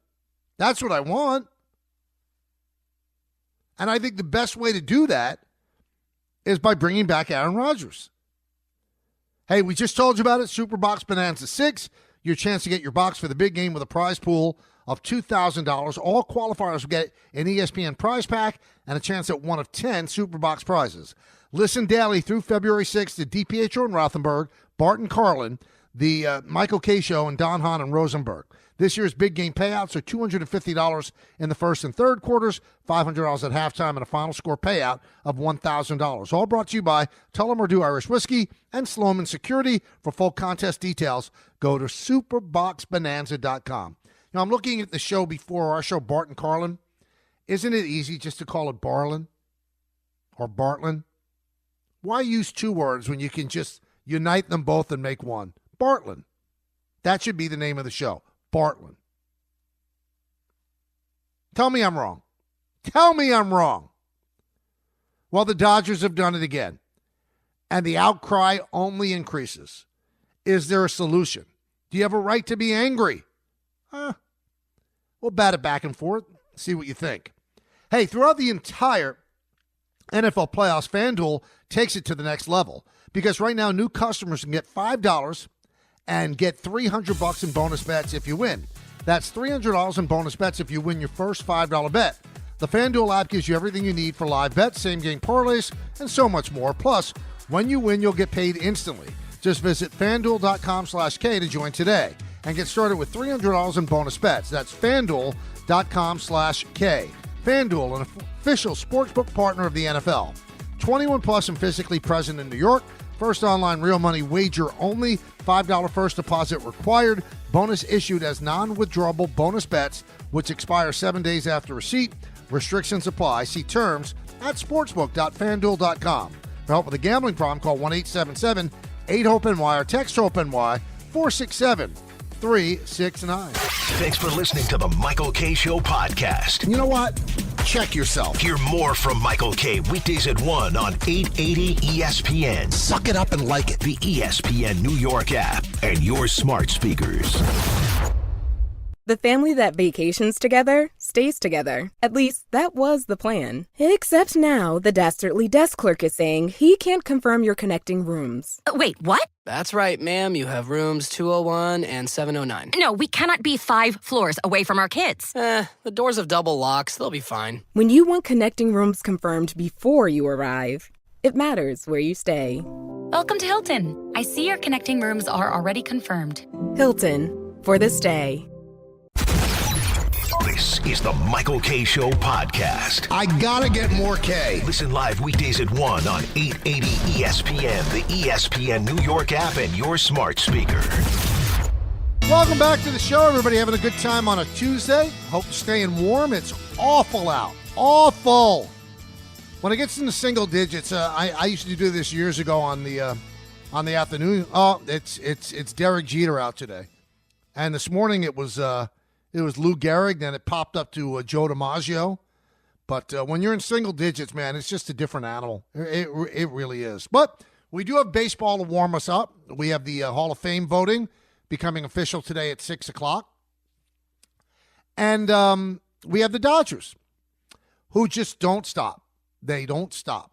That's what I want. And I think the best way to do that is by bringing back Aaron Rodgers. Hey, we just told you about it. Superbox Bonanza 6. Your chance to get your box for the big game with a prize pool of $2,000. All qualifiers will get an ESPN prize pack and a chance at one of 10 Superbox prizes. Listen daily through February 6th to DiPietro and Rothenberg, Bart and Carlin, the Michael K. Show, and Don Hahn and Rosenberg. This year's big game payouts are $250 in the first and third quarters, $500 at halftime, and a final score payout of $1,000. All brought to you by Tullamore Irish Whiskey and Sloman Security. For full contest details, go to superboxbonanza.com. Now, I'm looking at the show before our show, Bart and Carlin. Isn't it easy just to call it Barlin or Bartlin? Why use two words when you can just unite them both and make one? Bartlin. That should be the name of the show. Bartlin. Tell me I'm wrong. Tell me I'm wrong. Well, the Dodgers have done it again, and the outcry only increases. Is there a solution? Do you have a right to be angry? We'll bat it back and forth, see what you think. Hey, throughout the entire NFL playoffs, FanDuel takes it to the next level because right now new customers can get $5 and get $300 in bonus bets if you win. That's $300 in bonus bets if you win your first $5 bet. The FanDuel app gives you everything you need for live bets, same-game parlays, and so much more. Plus, when you win, you'll get paid instantly. Just visit FanDuel.com/K to join today and get started with $300 in bonus bets. That's FanDuel.com/K. FanDuel, an official sportsbook partner of the NFL. 21 plus and physically present in New York. First online real money wager only. $5 first deposit required. Bonus issued as non-withdrawable bonus bets, which expire 7 days after receipt. Restrictions apply. See terms at sportsbook.fanduel.com. For help with a gambling problem, call 1-877-8-HOPE-NY or text HOPE-NY 467-369. Thanks for listening to the Michael K. Show podcast. You know what? Check yourself. Hear more from Michael K. weekdays at 1 on 880 ESPN. Suck it up and like it. The ESPN New York app and your smart speakers. The family that vacations together stays together. At least that was the plan. Except now the dastardly desk clerk is saying he can't confirm your connecting rooms. Wait, what? That's right, ma'am. You have rooms 201 and 709. No, we cannot be 5 floors away from our kids. The doors have double locks. They'll be fine. When you want connecting rooms confirmed before you arrive, it matters where you stay. Welcome to Hilton. I see your connecting rooms are already confirmed. Hilton, for the stay. The This is the Michael K. Show podcast. I gotta get more K. Listen live weekdays at 1 on 880 ESPN, the ESPN New York app, and your smart speaker. Welcome back to the show. Everybody having a good time on a Tuesday. Hope you're staying warm. It's awful out. Awful. When it gets into single digits, I used to do this years ago on the afternoon. Oh, it's Derek Jeter out today, and this morning it was Lou Gehrig. Then it popped up to Joe DiMaggio. But when you're in single digits, man, it's just a different animal. It really is. But we do have baseball to warm us up. We have the Hall of Fame voting becoming official today at 6 o'clock. And we have the Dodgers, who just don't stop. They don't stop.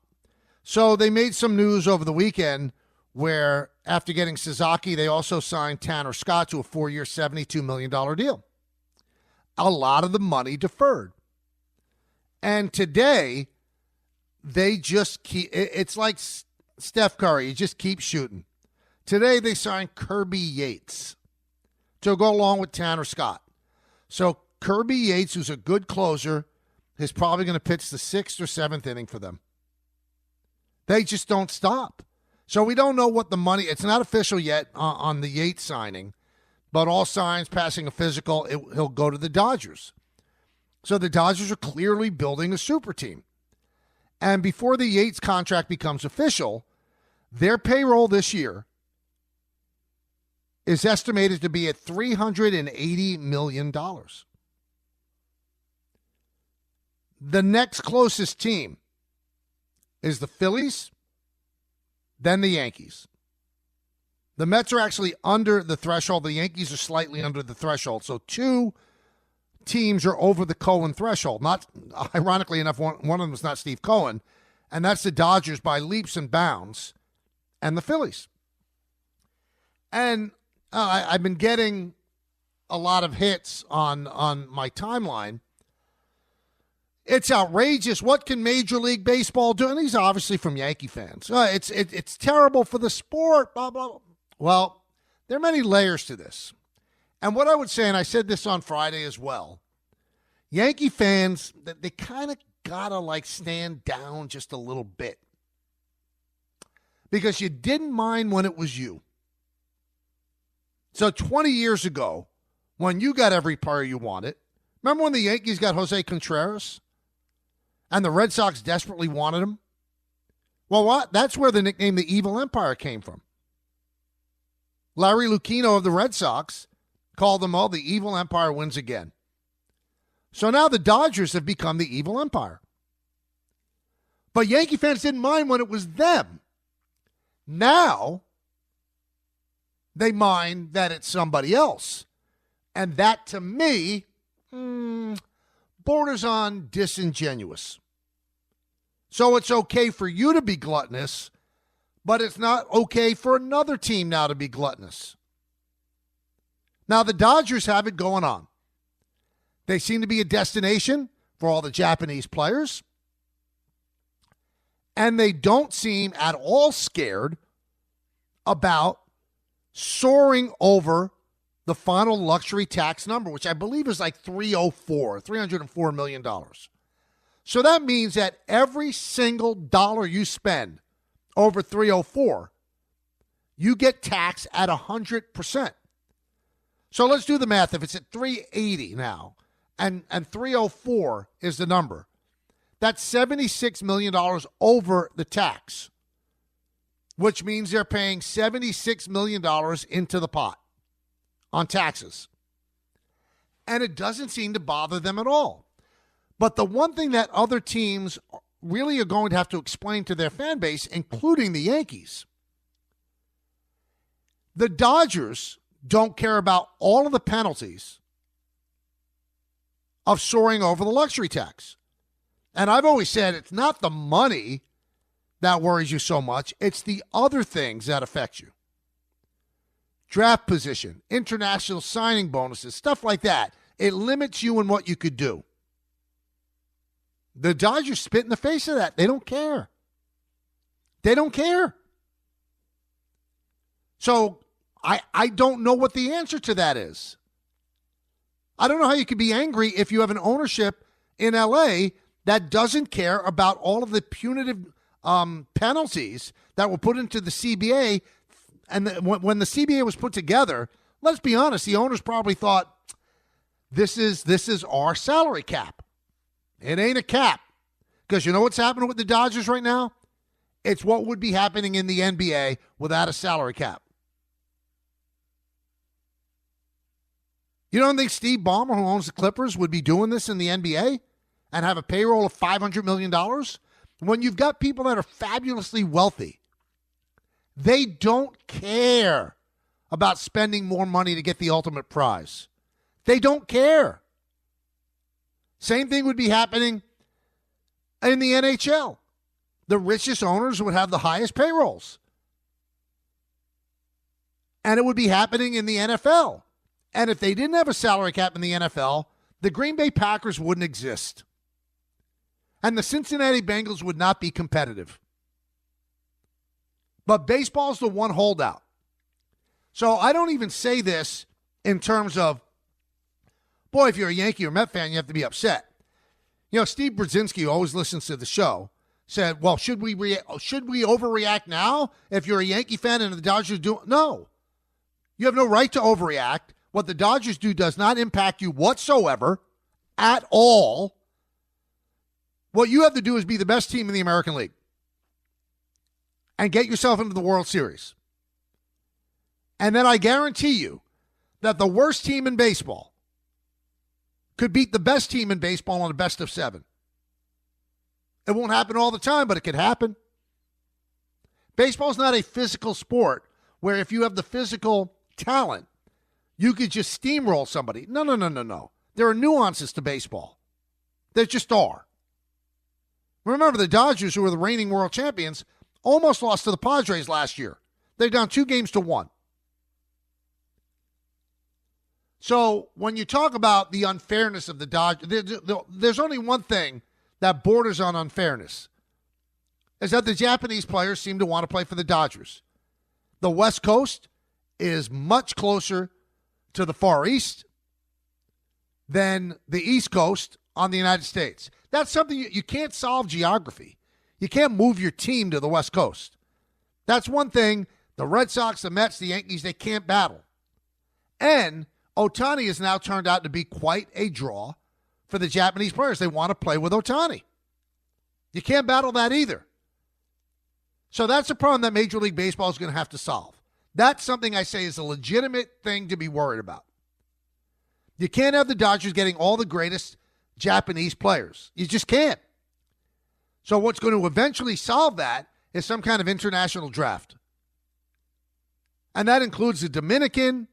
So they made some news over the weekend where after getting Sasaki, they also signed Tanner Scott to a 4-year, $72 million deal. A lot of the money deferred. And today, they just keep, it's like Steph Curry, you just keep shooting. Today, they signed Kirby Yates to go along with Tanner Scott. So Kirby Yates, who's a good closer, is probably going to pitch the 6th or 7th inning for them. They just don't stop. So we don't know what the money, it's not official yet on the Yates signing, but all signs passing a physical, he'll go to the Dodgers. So the Dodgers are clearly building a super team. And before the Yates contract becomes official, their payroll this year is estimated to be at $380 million. The next closest team is the Phillies, then the Yankees. The Mets are actually under the threshold. The Yankees are slightly under the threshold. So two teams are over the Cohen threshold. Not, ironically enough, one of them is not Steve Cohen, and that's the Dodgers by leaps and bounds, and the Phillies. And I've been getting a lot of hits on my timeline. It's outrageous. What can Major League Baseball do? And these are obviously from Yankee fans. It's terrible for the sport, blah, blah, blah. Well, there are many layers to this. And what I would say, and I said this on Friday as well, Yankee fans, they kind of got to like stand down just a little bit. Because you didn't mind when it was you. So 20 years ago, when you got every player you wanted, remember when the Yankees got Jose Contreras? And the Red Sox desperately wanted him? Well, that's where the nickname the Evil Empire came from. Larry Lucchino of the Red Sox called them all the Evil Empire wins again. So now the Dodgers have become the Evil Empire. But Yankee fans didn't mind when it was them. Now they mind that it's somebody else. And that, to me, borders on disingenuous. So it's okay for you to be gluttonous, but it's not okay for another team now to be gluttonous. Now, the Dodgers have it going on. They seem to be a destination for all the Japanese players. And they don't seem at all scared about soaring over the final luxury tax number, which I believe is like $304 million. So that means that every single dollar you spend over 304, you get taxed at 100%. So let's do the math. If it's at 380 now, and 304 is the number, that's $76 million over the tax, which means they're paying $76 million into the pot on taxes. And it doesn't seem to bother them at all. But the one thing that other teams really are going to have to explain to their fan base, including the Yankees, the Dodgers don't care about all of the penalties of soaring over the luxury tax. And I've always said it's not the money that worries you so much. It's the other things that affect you. Draft position, international signing bonuses, stuff like that. It limits you in what you could do. The Dodgers spit in the face of that. They don't care. They don't care. So I don't know what the answer to that is. I don't know how you could be angry if you have an ownership in LA that doesn't care about all of the punitive penalties that were put into the CBA. And when the CBA was put together, let's be honest, the owners probably thought, this is our salary cap. It ain't a cap. Because you know what's happening with the Dodgers right now? It's what would be happening in the NBA without a salary cap. You don't think Steve Ballmer, who owns the Clippers, would be doing this in the NBA and have a payroll of $500 million? When you've got people that are fabulously wealthy, they don't care about spending more money to get the ultimate prize. They don't care. Same thing would be happening in the NHL. The richest owners would have the highest payrolls. And it would be happening in the NFL. And if they didn't have a salary cap in the NFL, the Green Bay Packers wouldn't exist. And the Cincinnati Bengals would not be competitive. But baseball's the one holdout. So I don't even say this in terms of, boy, if you're a Yankee or Met fan, you have to be upset. You know, Steve Brzezinski, who always listens to the show, said, well, should we overreact now if you're a Yankee fan and the Dodgers do? No. You have no right to overreact. What the Dodgers do does not impact you whatsoever at all. What you have to do is be the best team in the American League and get yourself into the World Series. And then I guarantee you that the worst team in baseball could beat the best team in baseball on a best of 7. It won't happen all the time, but it could happen. Baseball's not a physical sport where if you have the physical talent, you could just steamroll somebody. No. There are nuances to baseball. There just are. Remember, the Dodgers, who were the reigning world champions, almost lost to the Padres last year. They're down 2-1. So when you talk about the unfairness of the Dodgers, there's only one thing that borders on unfairness, is that the Japanese players seem to want to play for the Dodgers. The West Coast is much closer to the Far East than the East Coast on the United States. That's something you can't solve geography. You can't move your team to the West Coast. That's one thing the Red Sox, the Mets, the Yankees, they can't battle. And Ohtani has now turned out to be quite a draw for the Japanese players. They want to play with Ohtani. You can't battle that either. So that's a problem that Major League Baseball is going to have to solve. That's something I say is a legitimate thing to be worried about. You can't have the Dodgers getting all the greatest Japanese players. You just can't. So what's going to eventually solve that is some kind of international draft. And that includes the Dominican.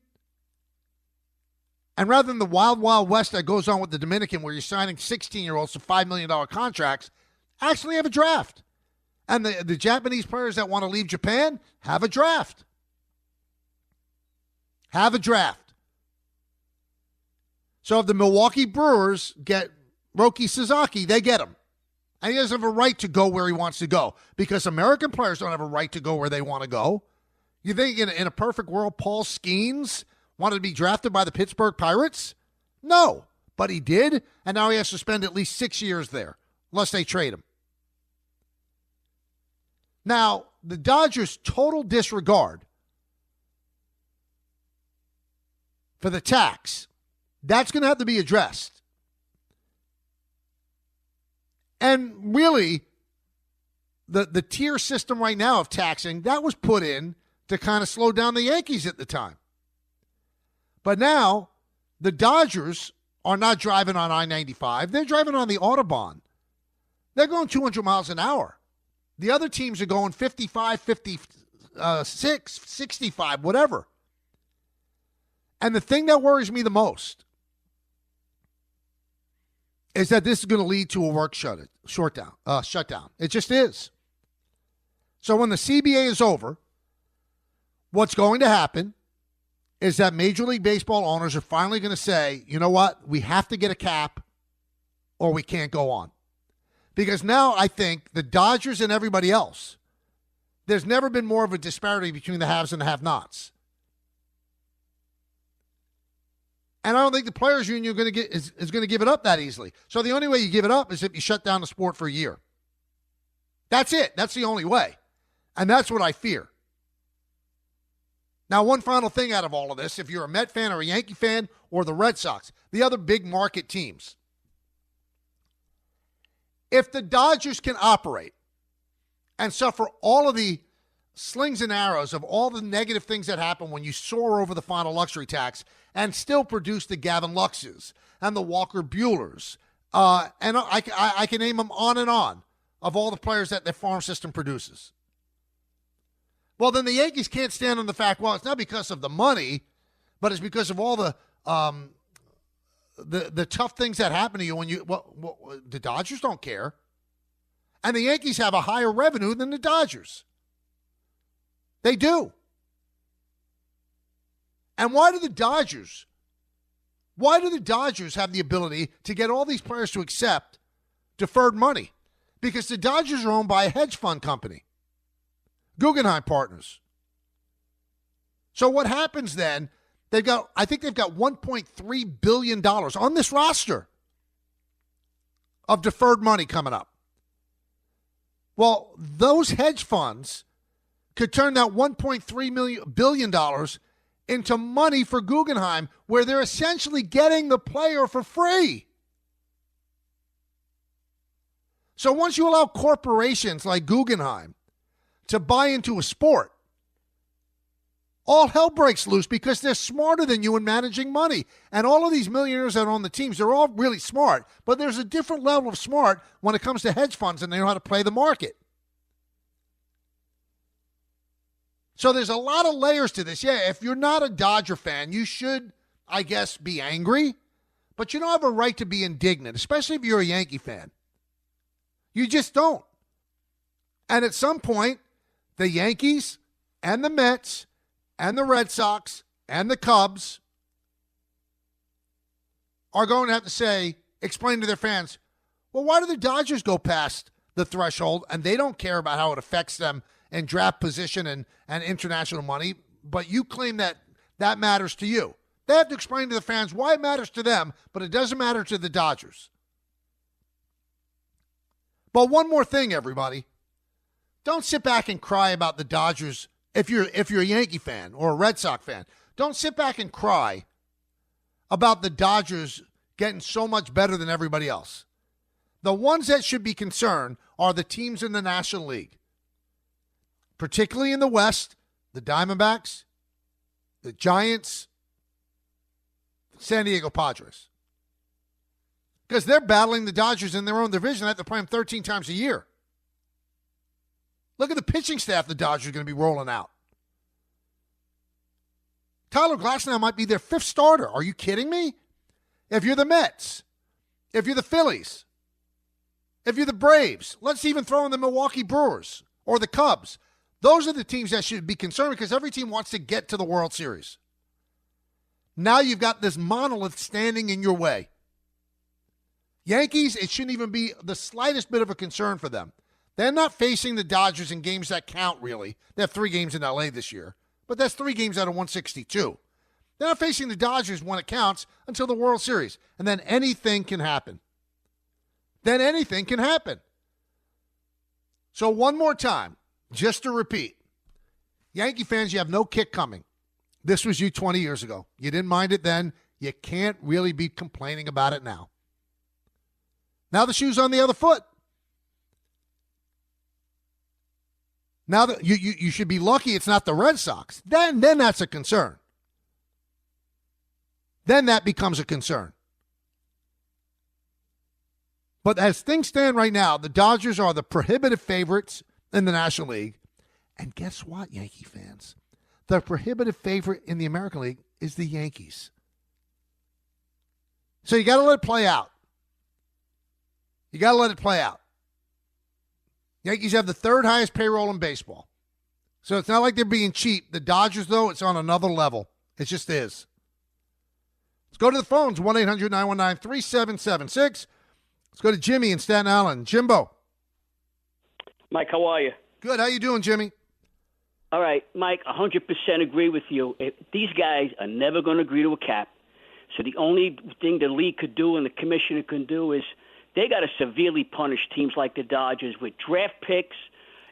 And rather than the wild, wild west that goes on with the Dominican where you're signing 16-year-olds to $5 million contracts, actually have a draft. And the Japanese players that want to leave Japan, have a draft. Have a draft. So if the Milwaukee Brewers get Roki Sasaki, they get him. And he doesn't have a right to go where he wants to go because American players don't have a right to go where they want to go. You think in a perfect world, Paul Skeens wanted to be drafted by the Pittsburgh Pirates? No, but he did, and now he has to spend at least 6 years there, unless they trade him. Now, the Dodgers' total disregard for the tax, that's going to have to be addressed. And really, the tier system right now of taxing, that was put in to kind of slow down the Yankees at the time. But now, the Dodgers are not driving on I-95. They're driving on the Autobahn. They're going 200 miles an hour. The other teams are going 55, 56, 65, whatever. And the thing that worries me the most is that this is going to lead to a work shutdown. It just is. So when the CBA is over, what's going to happen is that Major League Baseball owners are finally going to say, you know what, we have to get a cap or we can't go on. Because now I think the Dodgers and everybody else, there's never been more of a disparity between the haves and the have-nots. And I don't think the players' union is going to give it up that easily. So the only way you give it up is if you shut down the sport for a year. That's it. That's the only way. And that's what I fear. Now, one final thing out of all of this, if you're a Met fan or a Yankee fan or the Red Sox, the other big market teams, if the Dodgers can operate and suffer all of the slings and arrows of all the negative things that happen when you soar over the final luxury tax and still produce the Gavin Luxes and the Walker Buehlers, and I can name them on of all the players that the farm system produces. Well, then the Yankees can't stand on the fact, well, it's not because of the money, but it's because of all the tough things that happen to you when you, the Dodgers don't care. And the Yankees have a higher revenue than the Dodgers. They do. And why do the Dodgers have the ability to get all these players to accept deferred money? Because the Dodgers are owned by a hedge fund company, Guggenheim Partners. So what happens then? I think they've got $1.3 billion on this roster of deferred money coming up. Well, those hedge funds could turn that $1.3 billion into money for Guggenheim, where they're essentially getting the player for free. So once you allow corporations like Guggenheim to buy into a sport, all hell breaks loose because they're smarter than you in managing money. And all of these millionaires that are on the teams, they're all really smart. But there's a different level of smart when it comes to hedge funds, and they know how to play the market. So there's a lot of layers to this. Yeah, if you're not a Dodger fan, you should, I guess, be angry. But you don't have a right to be indignant, especially if you're a Yankee fan. You just don't. And at some point, the Yankees and the Mets and the Red Sox and the Cubs are going to have to explain to their fans, well, why do the Dodgers go past the threshold and they don't care about how it affects them in draft position and international money, but you claim that matters to you? They have to explain to the fans why it matters to them, but it doesn't matter to the Dodgers. But one more thing, everybody. Don't sit back and cry about the Dodgers. If you're a Yankee fan or a Red Sox fan, don't sit back and cry about the Dodgers getting so much better than everybody else. The ones that should be concerned are the teams in the National League, particularly in the West, the Diamondbacks, the Giants, San Diego Padres. Because they're battling the Dodgers in their own division. They have to play them 13 times a year. Look at the pitching staff the Dodgers are going to be rolling out. Tyler Glasnow might be their fifth starter. Are you kidding me? If you're the Mets, if you're the Phillies, if you're the Braves, let's even throw in the Milwaukee Brewers or the Cubs. Those are the teams that should be concerned because every team wants to get to the World Series. Now you've got this monolith standing in your way. Yankees, it shouldn't even be the slightest bit of a concern for them. They're not facing the Dodgers in games that count, really. They have 3 games in L.A. this year, but that's 3 games out of 162. They're not facing the Dodgers when it counts until the World Series, and then anything can happen. So one more time, just to repeat, Yankee fans, you have no kick coming. This was you 20 years ago. You didn't mind it then. You can't really be complaining about it now. Now the shoe's on the other foot. Now that you should be lucky it's not the Red Sox. Then that's a concern. Then that becomes a concern. But as things stand right now, the Dodgers are the prohibitive favorites in the National League. And guess what, Yankee fans? The prohibitive favorite in the American League is the Yankees. So you got to let it play out. Yankees have the 3rd highest payroll in baseball. So it's not like they're being cheap. The Dodgers, though, it's on another level. It just is. Let's go to the phones, 1-800-919-3776. Let's go to Jimmy in Staten Island. Jimbo. Mike, how are you? Good. How you doing, Jimmy? All right, Mike, 100% agree with you. These guys are never going to agree to a cap. So the only thing the league could do and the commissioner can do is they got to severely punish teams like the Dodgers with draft picks,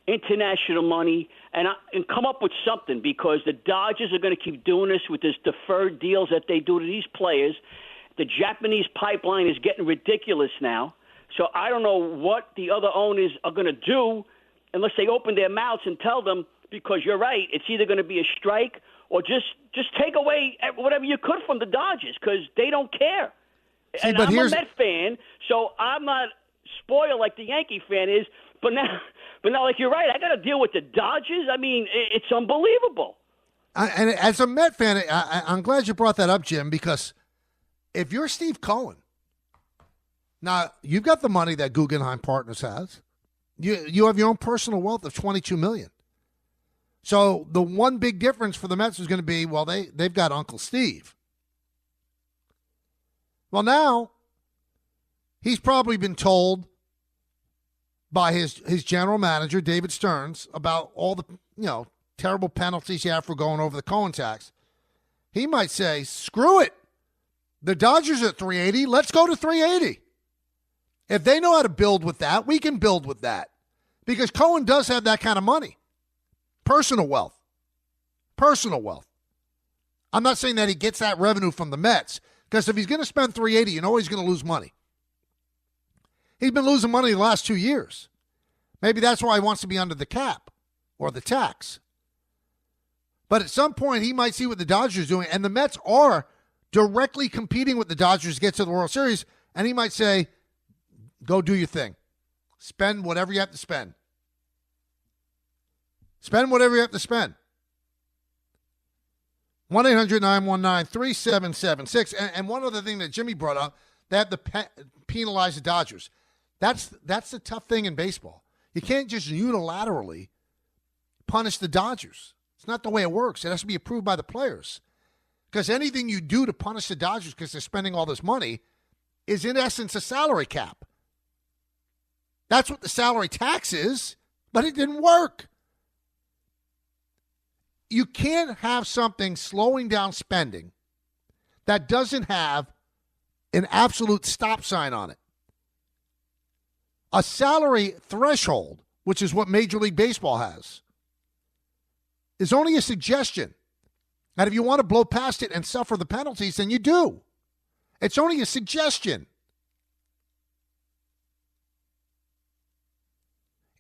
international money, and come up with something, because the Dodgers are going to keep doing this with this deferred deals that they do to these players. The Japanese pipeline is getting ridiculous now. So I don't know what the other owners are going to do unless they open their mouths and tell them, because you're right, it's either going to be a strike or just take away whatever you could from the Dodgers, because they don't care. See, and but I'm a here's- Met fan, so I'm not spoiled like the Yankee fan is. But now, like you're right, I got to deal with the Dodgers. I mean, it's unbelievable. And as a Met fan, I'm glad you brought that up, Jim, because if you're Steve Cohen, now you've got the money that Guggenheim Partners has. You have your own personal wealth of $22 million. So the one big difference for the Mets is going to be, well, they've got Uncle Steve. Well, now he's probably been told by his general manager, David Stearns, about all the terrible penalties you have for going over the Cohen tax. He might say, screw it. The Dodgers are at 380. Let's go to 380. If they know how to build with that, we can build with that. Because Cohen does have that kind of money. Personal wealth. Personal wealth. I'm not saying that he gets that revenue from the Mets, because if he's going to spend 380, you know he's going to lose money. He's been losing money the last 2 years. Maybe that's why he wants to be under the cap or the tax. But at some point, he might see what the Dodgers are doing, and the Mets are directly competing with the Dodgers to get to the World Series, and he might say, go do your thing. Spend whatever you have to spend. Spend whatever you have to spend. 1-800-919-3776. And one other thing that Jimmy brought up, they have to penalize the Dodgers. That's the tough thing in baseball. You can't just unilaterally punish the Dodgers. It's not the way it works. It has to be approved by the players. Because anything you do to punish the Dodgers because they're spending all this money is, in essence, a salary cap. That's what the salary tax is, but it didn't work. You can't have something slowing down spending that doesn't have an absolute stop sign on it. A salary threshold, which is what Major League Baseball has, is only a suggestion. And if you want to blow past it and suffer the penalties, then you do. It's only a suggestion.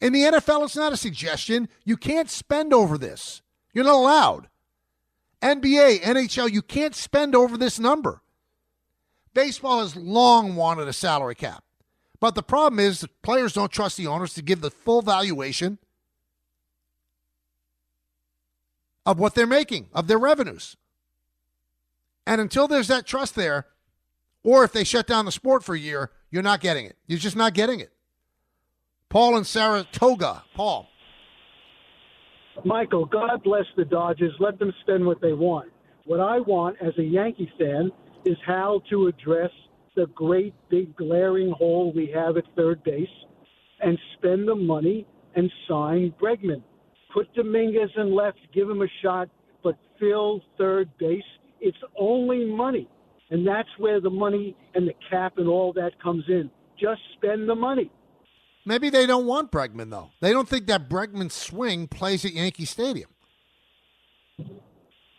In the NFL, it's not a suggestion. You can't spend over this. You're not allowed. NBA, NHL, you can't spend over this number. Baseball has long wanted a salary cap. But the problem is that players don't trust the owners to give the full valuation of what they're making, of their revenues. And until there's that trust there, or if they shut down the sport for a year, you're not getting it. You're just not getting it. Paul in Saratoga. Paul. Michael, God bless the Dodgers. Let them spend what they want. What I want as a Yankee fan is how to address the great big glaring hole we have at third base and spend the money and sign Bregman. Put Dominguez in left, give him a shot, but fill third base. It's only money. And that's where the money and the cap and all that comes in. Just spend the money. Maybe they don't want Bregman, though. They don't think that Bregman swing plays at Yankee Stadium.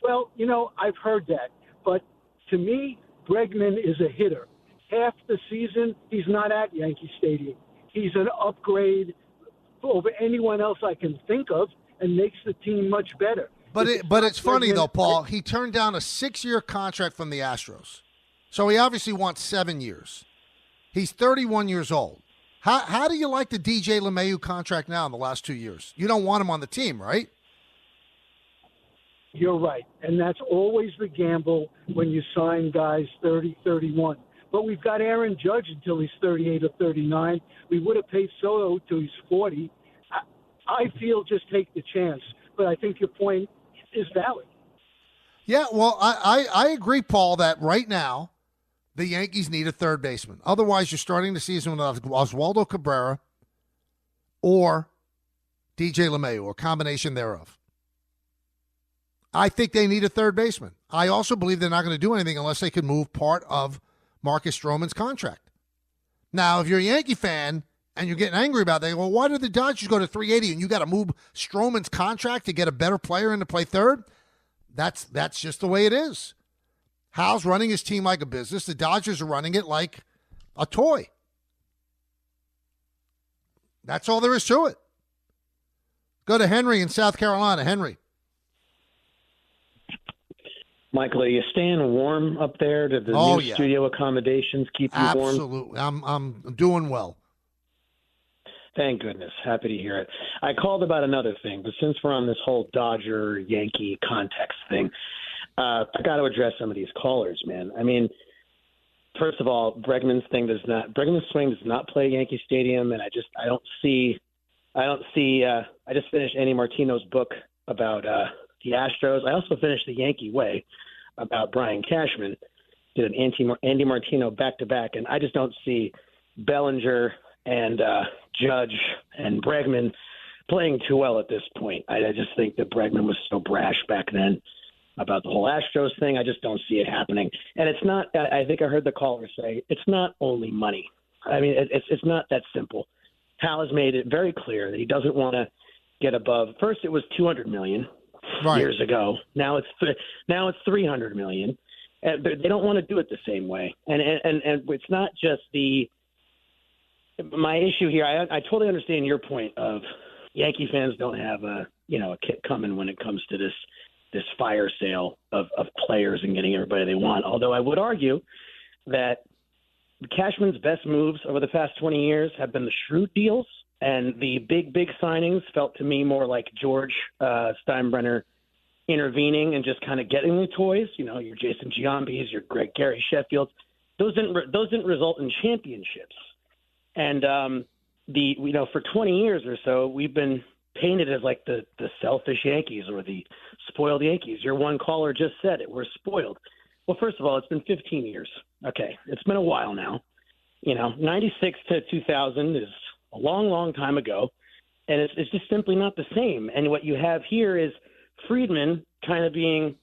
Well, I've heard that. But to me, Bregman is a hitter. Half the season, he's not at Yankee Stadium. He's an upgrade over anyone else I can think of and makes the team much better. But it's funny, though, Paul. He turned down a 6-year contract from the Astros. So he obviously wants 7 years. He's 31 years old. How do you like the DJ LeMahieu contract now in the last 2 years? You don't want him on the team, right? You're right. And that's always the gamble when you sign guys 30, 31. But we've got Aaron Judge until he's 38 or 39. We would have paid Soto till he's 40. I feel just take the chance. But I think your point is valid. Yeah, well, I agree, Paul, that right now the Yankees need a third baseman. Otherwise, you're starting the season with Oswaldo Cabrera or DJ LeMahieu, or a combination thereof. I think they need a third baseman. I also believe they're not going to do anything unless they can move part of Marcus Stroman's contract. Now, if you're a Yankee fan and you're getting angry about that, well, why did the Dodgers go to 380 and you got to move Stroman's contract to get a better player in to play third? That's just the way it is. Hal's running his team like a business. The Dodgers are running it like a toy. That's all there is to it. Go to Henry in South Carolina. Henry. Michael, are you staying warm up there? Did the new studio accommodations keep you warm? Absolutely. I'm doing well. Thank goodness. Happy to hear it. I called about another thing, but since we're on this whole Dodger-Yankee context thing, I got to address some of these callers, man. I mean, first of all, Bregman's swing does not play Yankee Stadium, and I just finished Andy Martino's book about the Astros. I also finished The Yankee Way about Brian Cashman. Did an Andy Martino back-to-back, and I just don't see Bellinger and Judge and Bregman playing too well at this point. I just think that Bregman was so brash back then about the whole Astros thing. I just don't see it happening. And it's not, I think I heard the caller say, it's not only money. I mean, it's not that simple. Hal has made it very clear that he doesn't want to get above. First, it was $200 million years ago. Now it's $300 million. And they don't want to do it the same way. And it's not just my issue here. I totally understand your point of Yankee fans don't have a kick coming when it comes to this fire sale of players and getting everybody they want. Although I would argue that Cashman's best moves over the past 20 years have been the Schrute deals, and the big signings felt to me more like George Steinbrenner intervening and just kind of getting the toys. Your Jason Giambis, your Gary Sheffields. Those didn't result in championships. And for 20 years or so, we've been painted as like the selfish Yankees or the spoiled Yankees. Your one caller just said it. We're spoiled. Well, first of all, it's been 15 years. Okay, it's been a while now. 96 to 2000 is a long, long time ago, and it's just simply not the same. And what you have here is Friedman kind of being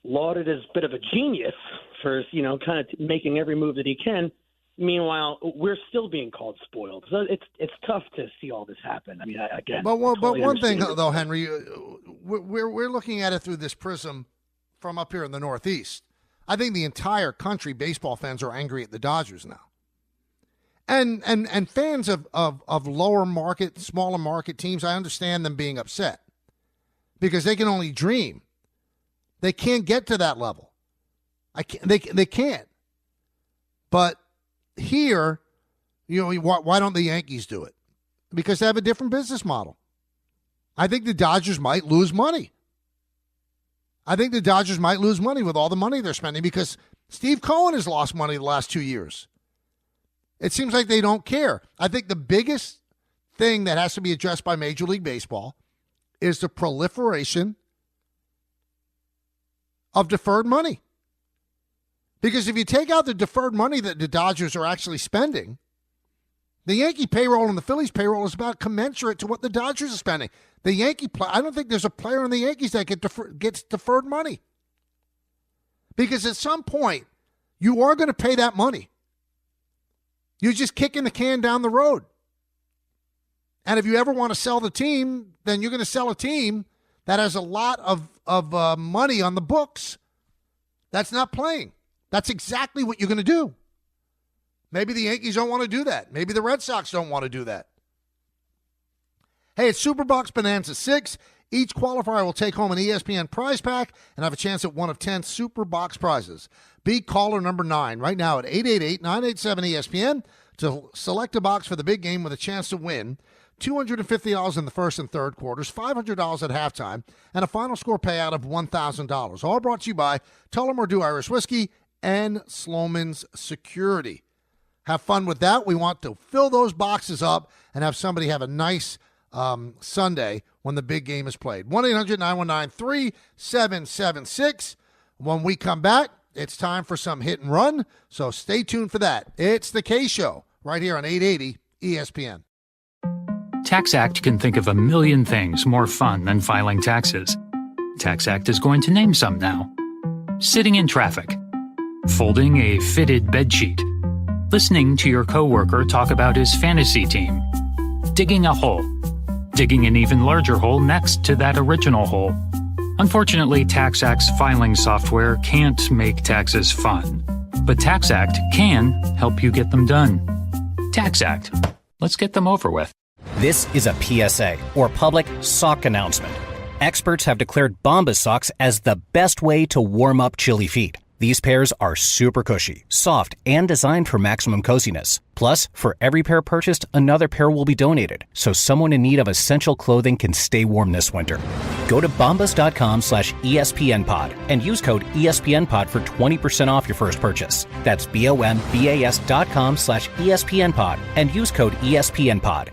lauded as a bit of a genius for kind of making every move that he can. Meanwhile, we're still being called spoiled. So it's tough to see all this happen. I mean, But one thing though, Henry, we're looking at it through this prism from up here in the Northeast. I think the entire country, baseball fans, are angry at the Dodgers now, and fans of lower market, smaller market teams. I understand them being upset because they can only dream. They can't get to that level. They can't. But here, why don't the Yankees do it? Because they have a different business model. I think the Dodgers might lose money. With all the money they're spending because Steve Cohen has lost money the last 2 years. It seems like they don't care. I think the biggest thing that has to be addressed by Major League Baseball is the proliferation of deferred money. Because if you take out the deferred money that the Dodgers are actually spending, the Yankee payroll and the Phillies payroll is about commensurate to what the Dodgers are spending. I don't think there's a player in the Yankees that gets deferred money. Because at some point, you are going to pay that money. You're just kicking the can down the road. And if you ever want to sell the team, then you're going to sell a team that has a lot of money on the books that's not playing. That's exactly what you're going to do. Maybe the Yankees don't want to do that. Maybe the Red Sox don't want to do that. Hey, it's Superbox Bonanza 6. Each qualifier will take home an ESPN prize pack and have a chance at one of 10 Superbox prizes. Be caller number 9 right now at 888-987-ESPN to select a box for the big game with a chance to win $250 in the first and third quarters, $500 at halftime, and a final score payout of $1,000. All brought to you by Tullamore Dew Irish Whiskey and Sloman's Security. Have fun with that. We want to fill those boxes up and have somebody have a nice Sunday when the big game is played. 1-800-919-3776. When we come back, it's time for some hit and run, so stay tuned for that. It's the K Show right here on 880 ESPN. TaxAct can think of a million things more fun than filing taxes. TaxAct is going to name some now. Sitting in traffic. Folding a fitted bedsheet. Listening to your coworker talk about his fantasy team. Digging a hole. Digging an even larger hole next to that original hole. Unfortunately, TaxAct's filing software can't make taxes fun. But TaxAct can help you get them done. TaxAct. Let's get them over with. This is a PSA, or public sock announcement. Experts have declared Bombas socks as the best way to warm up chilly feet. These pairs are super cushy, soft, and designed for maximum coziness. Plus, for every pair purchased, another pair will be donated, so someone in need of essential clothing can stay warm this winter. Go to bombas.com/ESPNpod and use code ESPNpod for 20% off your first purchase. That's BOMBAS.com/ESPNpod and use code ESPNpod.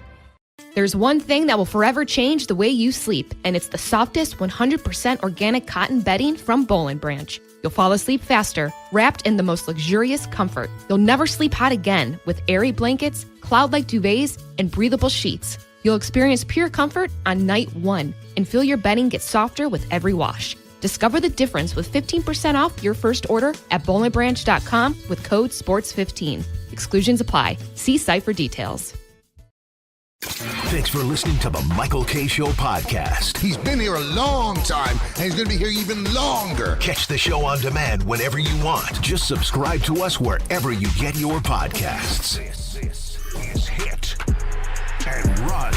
There's one thing that will forever change the way you sleep, and it's the softest 100% organic cotton bedding from Boll & Branch. You'll fall asleep faster, wrapped in the most luxurious comfort. You'll never sleep hot again with airy blankets, cloud-like duvets, and breathable sheets. You'll experience pure comfort on night one and feel your bedding get softer with every wash. Discover the difference with 15% off your first order at bollandbranch.com with code SPORTS15. Exclusions apply. See site for details. Thanks for listening to the Michael K. Show podcast. He's been here a long time, and he's going to be here even longer. Catch the show on demand whenever you want. Just subscribe to us wherever you get your podcasts. This is Hit and Run.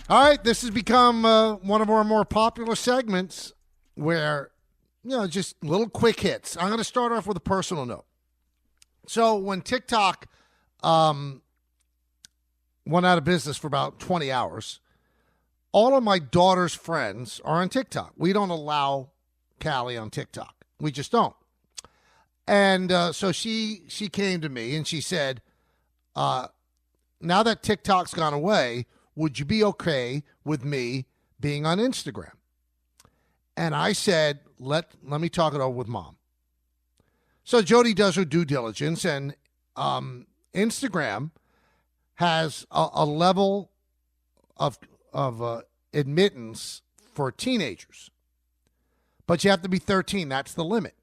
All right, this has become one of our more popular segments where, just little quick hits. I'm going to start off with a personal note. So when TikTok went out of business for about 20 hours, all of my daughter's friends are on TikTok. We don't allow Callie on TikTok. We just don't. And so she came to me and she said, now that TikTok's gone away, would you be okay with me being on Instagram? And I said, let me talk it over with Mom. So Jody does her due diligence, and Instagram has a level of admittance for teenagers, but you have to be 13. That's the limit.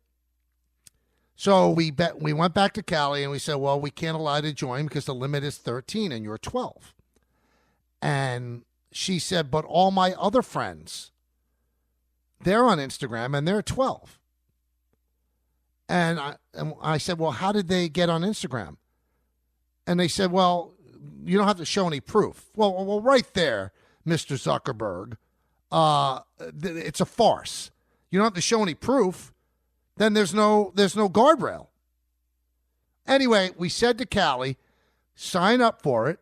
So we went back to Callie and we said, well, we can't allow you to join because the limit is 13 and you're 12. And she said, but all my other friends, they're on Instagram and they're 12. And I said, well, how did they get on Instagram? And they said, well, you don't have to show any proof. Well, right there, Mr. Zuckerberg, it's a farce. You don't have to show any proof. Then there's no guardrail. Anyway, we said to Callie, sign up for it,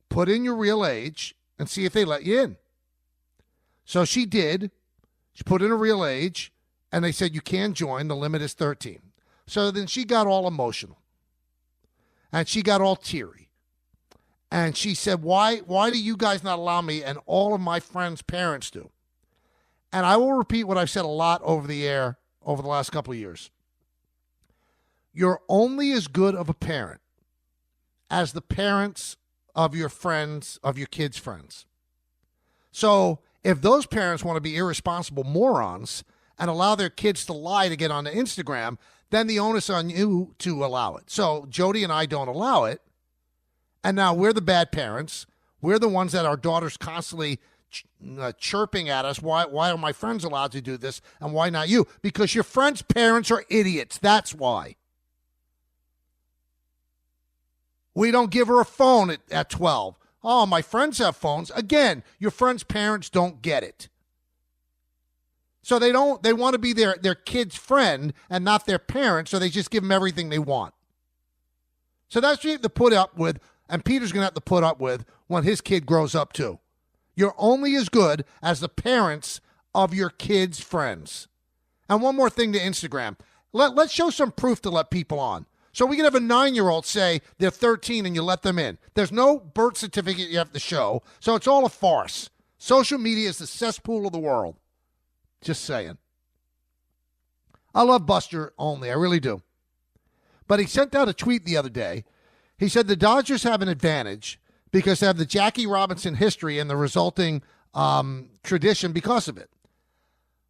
put in your real age, and see if they let you in. So she did. She put in her real age, and they said you can join. The limit is 13. So then she got all emotional. And she got all teary. And she said, why do you guys not allow me? And all of my friends' parents do. And I will repeat what I've said a lot over the air over the last couple of years. You're only as good of a parent as the parents of your friends, of your kids' friends. So if those parents want to be irresponsible morons and allow their kids to lie to get onto Instagram, then the onus on you to allow it. So Jody and I don't allow it. And now we're the bad parents. We're the ones that our daughters constantly chirping at us. Why are my friends allowed to do this and why not you? Because your friends' parents are idiots. That's why. We don't give her a phone at 12. Oh, my friends have phones. Again, your friends' parents don't get it. So they want to be their kid's friend and not their parent, so they just give them everything they want. So that's what you have to put up with, and Peter's going to have to put up with when his kid grows up too. You're only as good as the parents of your kids' friends. And one more thing to Instagram. Let's show some proof to let people on. So we can have a 9-year-old say they're 13 and you let them in. There's no birth certificate you have to show, so it's all a farce. Social media is the cesspool of the world. Just saying. I love Buster Olney. I really do. But he sent out a tweet the other day. He said the Dodgers have an advantage because they have the Jackie Robinson history and the resulting tradition because of it.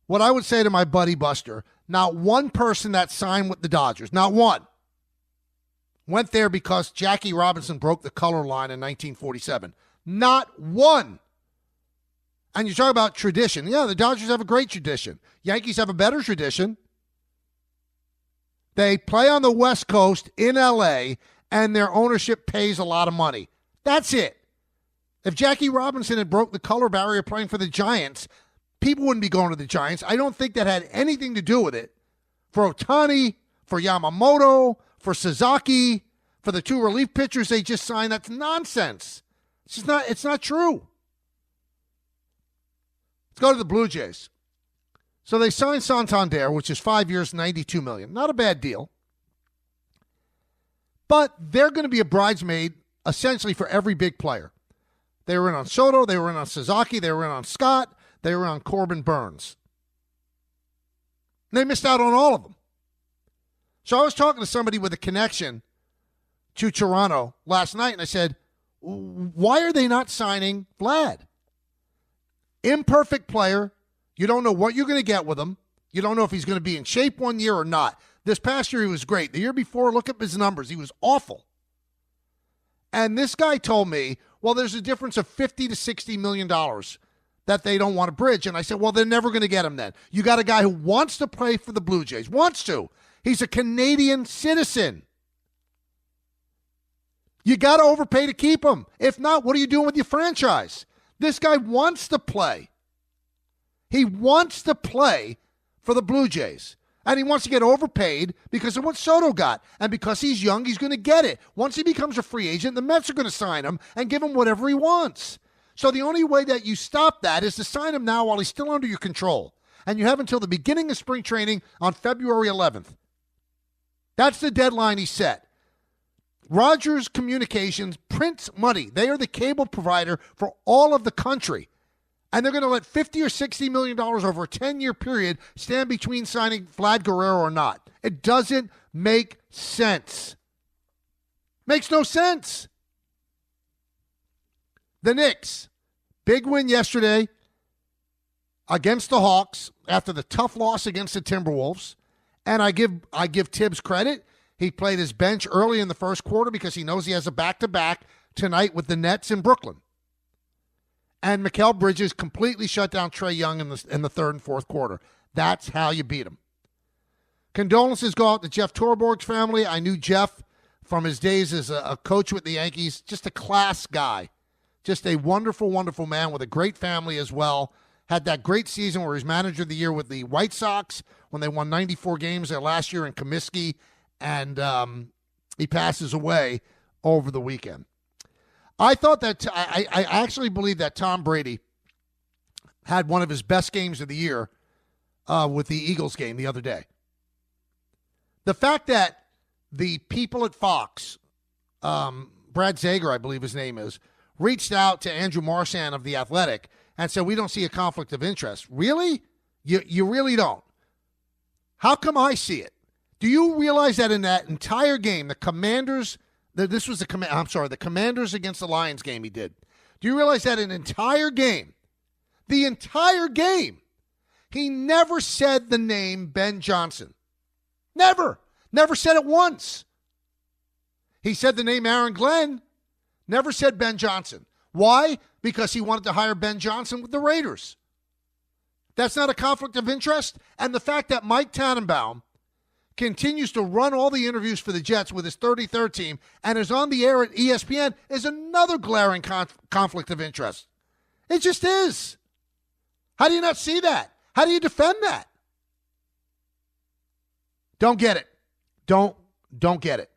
What I would say to my buddy Buster, not one person that signed with the Dodgers, not one, went there because Jackie Robinson broke the color line in 1947. Not one. And you talk about tradition. Yeah, the Dodgers have a great tradition. Yankees have a better tradition. They play on the West Coast in L.A., and their ownership pays a lot of money. That's it. If Jackie Robinson had broke the color barrier playing for the Giants, people wouldn't be going to the Giants. I don't think that had anything to do with it. For Ohtani, for Yamamoto, for Sasaki, for the two relief pitchers they just signed, that's nonsense. It's not true. Let's go to the Blue Jays. So they signed Santander, which is 5 years, $92 million. Not a bad deal. But they're going to be a bridesmaid essentially for every big player. They were in on Soto, they were in on Sasaki, they were in on Scott, they were on Corbin Burns. They missed out on all of them. So I was talking to somebody with a connection to Toronto last night, and I said, why are they not signing Vlad? Imperfect player. You don't know what you're going to get with him. You don't know if he's going to be in shape one year or not. This past year, he was great. The year before, look at his numbers. He was awful. And this guy told me, well, there's a difference of $50 to $60 million that they don't want to bridge. And I said, well, they're never going to get him then. You got a guy who wants to play for the Blue Jays. Wants to. He's a Canadian citizen. You got to overpay to keep him. If not, what are you doing with your franchise? This guy wants to play. He wants to play for the Blue Jays. And he wants to get overpaid because of what Soto got. And because he's young, he's going to get it. Once he becomes a free agent, the Mets are going to sign him and give him whatever he wants. So the only way that you stop that is to sign him now while he's still under your control. And you have until the beginning of spring training on February 11th. That's the deadline he set. Rogers Communications prints money. They are the cable provider for all of the country. And they're going to let $50 or $60 million over a 10-year period stand between signing Vlad Guerrero or not. It doesn't make sense. Makes no sense. The Knicks, big win yesterday against the Hawks after the tough loss against the Timberwolves. And I give Tibbs credit. He played his bench early in the first quarter because he knows he has a back-to-back tonight with the Nets in Brooklyn. And Mikal Bridges completely shut down Trae Young in the third and fourth quarter. That's how you beat him. Condolences go out to Jeff Torborg's family. I knew Jeff from his days as a coach with the Yankees. Just a class guy. Just a wonderful, wonderful man with a great family as well. Had that great season where he was manager of the year with the White Sox when they won 94 games there last year in Comiskey. And he passes away over the weekend. I thought that I actually believe that Tom Brady had one of his best games of the year with the Eagles game the other day. The fact that the people at Fox, Brad Zager, I believe his name is, reached out to Andrew Marchand of The Athletic and said, we don't see a conflict of interest. Really? You really don't? How come I see it? Do you realize that in that entire game, the Commanders... This was the Commanders against the Lions game he did. Do you realize that the entire game, he never said the name Ben Johnson? Never. Never said it once. He said the name Aaron Glenn, never said Ben Johnson. Why? Because he wanted to hire Ben Johnson with the Raiders. That's not a conflict of interest. And the fact that Mike Tannenbaum continues to run all the interviews for the Jets with his 33rd team and is on the air at ESPN is another glaring conflict of interest. It just is. How do you not see that? How do you defend that? Don't get it. Don't get it.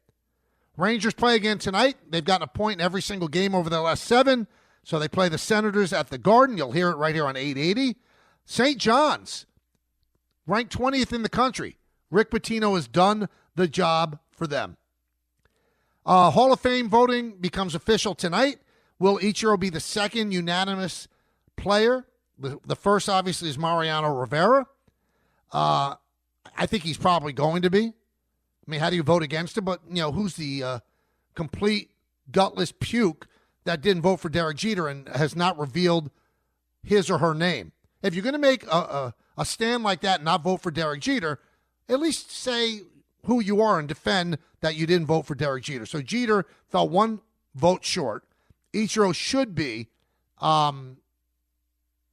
Rangers play again tonight. They've gotten a point in every single game over their last 7, so they play the Senators at the Garden. You'll hear it right here on 880. St. John's, ranked 20th in the country. Rick Pitino has done the job for them. Hall of Fame voting becomes official tonight. Will Ichiro be the second unanimous player? The first, obviously, is Mariano Rivera. I think he's probably going to be. I mean, how do you vote against him? But, who's the complete gutless puke that didn't vote for Derek Jeter and has not revealed his or her name. If you're going to make a stand like that and not vote for Derek Jeter, at least say who you are and defend that you didn't vote for Derek Jeter. So Jeter fell one vote short. Ichiro should be a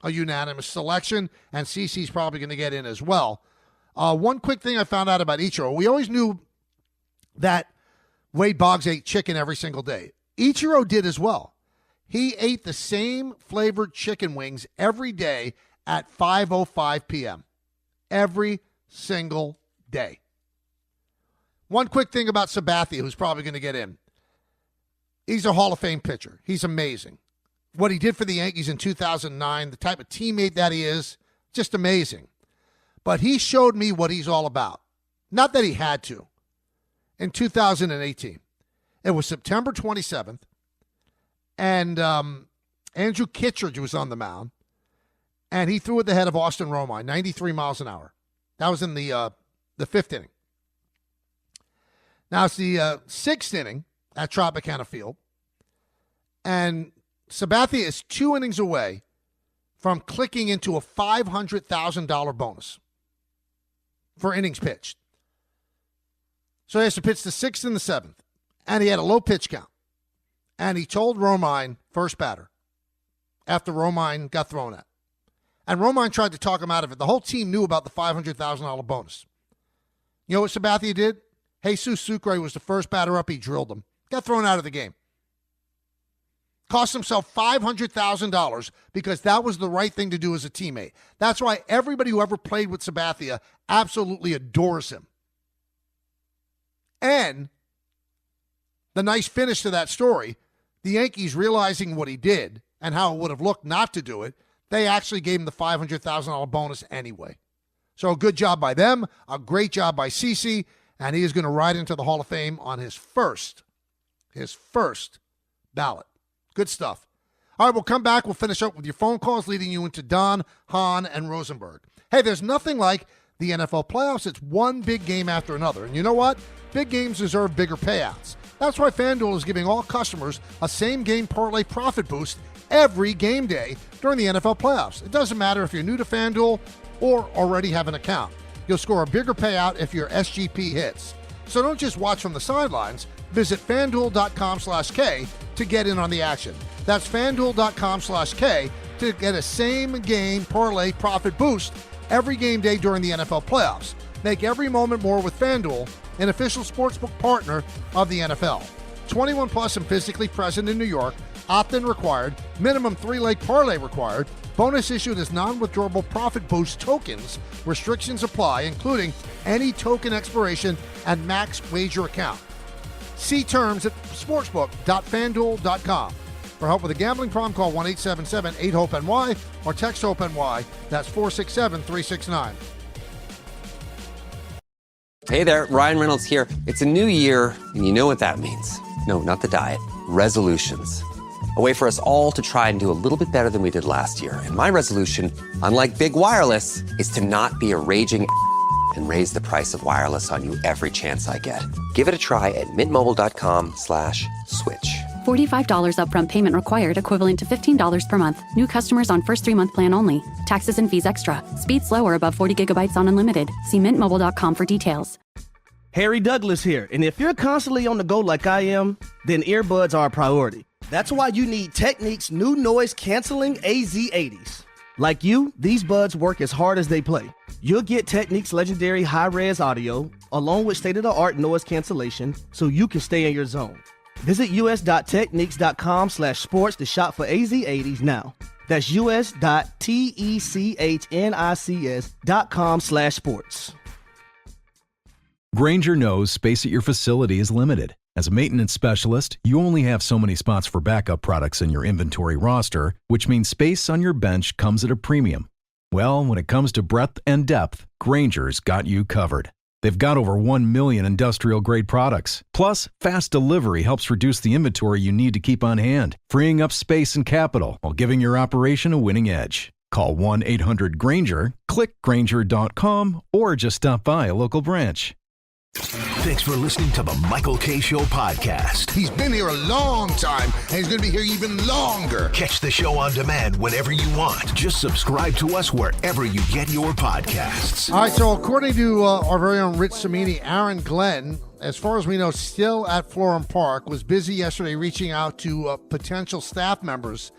unanimous selection, and CeCe's probably going to get in as well. One quick thing I found out about Ichiro. We always knew that Wade Boggs ate chicken every single day. Ichiro did as well. He ate the same flavored chicken wings every day at 5:05 p.m. every single day. One quick thing about Sabathia, who's probably going to get in. He's a Hall of Fame pitcher. He's amazing. What he did for the Yankees in 2009, the type of teammate that he is, just amazing. But he showed me what he's all about. Not that he had to. In 2018, it was September 27th, and Andrew Kittredge was on the mound, and he threw at the head of Austin Romine, 93 miles an hour. That was in the fifth inning. Now it's the sixth inning at Tropicana Field, and Sabathia is 2 innings away from clicking into a $500,000 bonus for innings pitched. So he has to pitch the 6th and the 7th, and he had a low pitch count. And he told Romine, first batter, after Romine got thrown at. And Romine tried to talk him out of it. The whole team knew about the $500,000 bonus. You know what Sabathia did? Jesus Sucre was the first batter up. He drilled him. Got thrown out of the game. Cost himself $500,000 because that was the right thing to do as a teammate. That's why everybody who ever played with Sabathia absolutely adores him. And the nice finish to that story, the Yankees realizing what he did and how it would have looked not to do it, they actually gave him the $500,000 bonus anyway. So a good job by them, a great job by CeCe, and he is going to ride into the Hall of Fame on his first ballot. Good stuff. All right, we'll come back. We'll finish up with your phone calls, leading you into Don, Hahn, and Rosenberg. Hey, there's nothing like the NFL playoffs. It's one big game after another. And you know what? Big games deserve bigger payouts. That's why FanDuel is giving all customers a same-game parlay profit boost every game day during the NFL playoffs. It doesn't matter if you're new to FanDuel or already have an account. You'll score a bigger payout if your SGP hits. So don't just watch from the sidelines. Visit FanDuel.com/K to get in on the action. That's FanDuel.com/K to get a same-game parlay profit boost every game day during the NFL playoffs. Make every moment more with FanDuel, an official sportsbook partner of the NFL. 21 plus and physically present in New York. Opt-in required. Minimum 3-leg parlay required. Bonus issued as non-withdrawable profit boost tokens. Restrictions apply, including any token expiration and max wager account. See terms at sportsbook.fanduel.com. For help with a gambling problem, call 1-877-8-HOPE-NY or text HOPE-NY. That's 467-369. Hey there, Ryan Reynolds here. It's a new year, and you know what that means. No, not the diet. Resolutions. A way for us all to try and do a little bit better than we did last year. And my resolution, unlike big wireless, is to not be a raging and raise the price of wireless on you every chance I get. Give it a try at mintmobile.com/switch. $45 upfront payment required, equivalent to $15 per month. New customers on first 3-month plan only. Taxes and fees extra. Speed slower above 40 gigabytes on unlimited. See mintmobile.com for details. Harry Douglas here, and if you're constantly on the go like I am, then earbuds are a priority. That's why you need Technique's new noise-canceling AZ80s. Like you, these buds work as hard as they play. You'll get Technique's legendary high-res audio, along with state-of-the-art noise cancellation, so you can stay in your zone. Visit us.techniques.com/sports to shop for AZ80s now. That's us.technics.com/sports. Grainger knows space at your facility is limited. As a maintenance specialist, you only have so many spots for backup products in your inventory roster, which means space on your bench comes at a premium. Well, when it comes to breadth and depth, Grainger's got you covered. They've got over 1 million industrial-grade products. Plus, fast delivery helps reduce the inventory you need to keep on hand, freeing up space and capital while giving your operation a winning edge. Call 1-800-GRAINGER, click Grainger.com, or just stop by a local branch. Thanks for listening to the Michael K. Show podcast. He's been here a long time, and he's going to be here even longer. Catch the show on demand whenever you want. Just subscribe to us wherever you get your podcasts. All right, so according to our very own Rich Samini, Aaron Glenn, as far as we know, still at Florham Park, was busy yesterday reaching out to potential staff members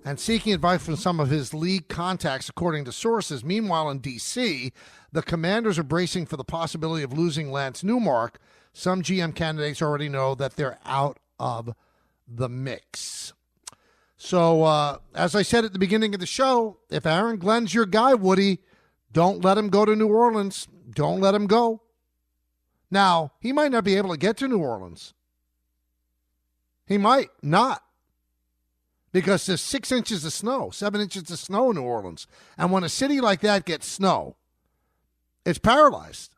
and seeking advice from some of his league contacts, according to sources. Meanwhile, in D.C., the Commanders are bracing for the possibility of losing Lance Newmark. Some GM candidates already know that they're out of the mix. So, as I said at the beginning of the show, if Aaron Glenn's your guy, Woody, don't let him go to New Orleans. Don't let him go. Now, he might not be able to get to New Orleans. He might not. Because there's 6 inches of snow, 7 inches of snow in New Orleans. And when a city like that gets snow, it's paralyzed.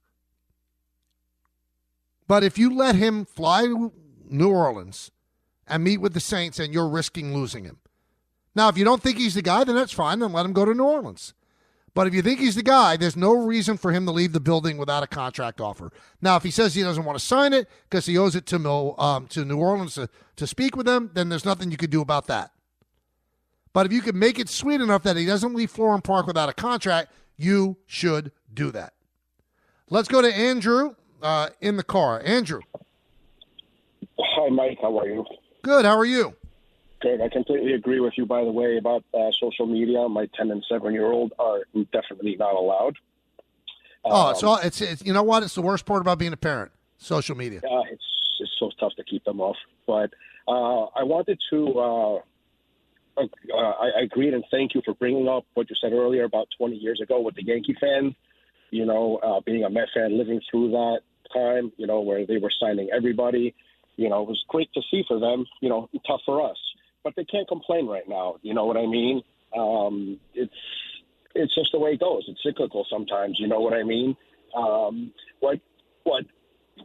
But if you let him fly to New Orleans and meet with the Saints, and you're risking losing him. Now, if you don't think he's the guy, then that's fine. Then let him go to New Orleans. But if you think he's the guy, there's no reason for him to leave the building without a contract offer. Now, if he says he doesn't want to sign it because he owes it to New Orleans to speak with them, then there's nothing you could do about that. But if you can make it sweet enough that he doesn't leave Florham Park without a contract, you should do that. Let's go to Andrew in the car. Andrew. Hi, Mike. How are you? Good. How are you? Good. I completely agree with you, by the way, about social media. My 10 and 7-year-old are definitely not allowed. It's you know what? It's the worst part about being a parent, social media. It's so tough to keep them off. But I wanted to I agreed and thank you for bringing up what you said earlier about 20 years ago with the Yankee fans, being a Met fan, living through that time, where they were signing everybody. It was great to see for them, tough for us. But they can't complain right now. You know what I mean? It's just the way it goes. It's cyclical sometimes. You know what I mean? What?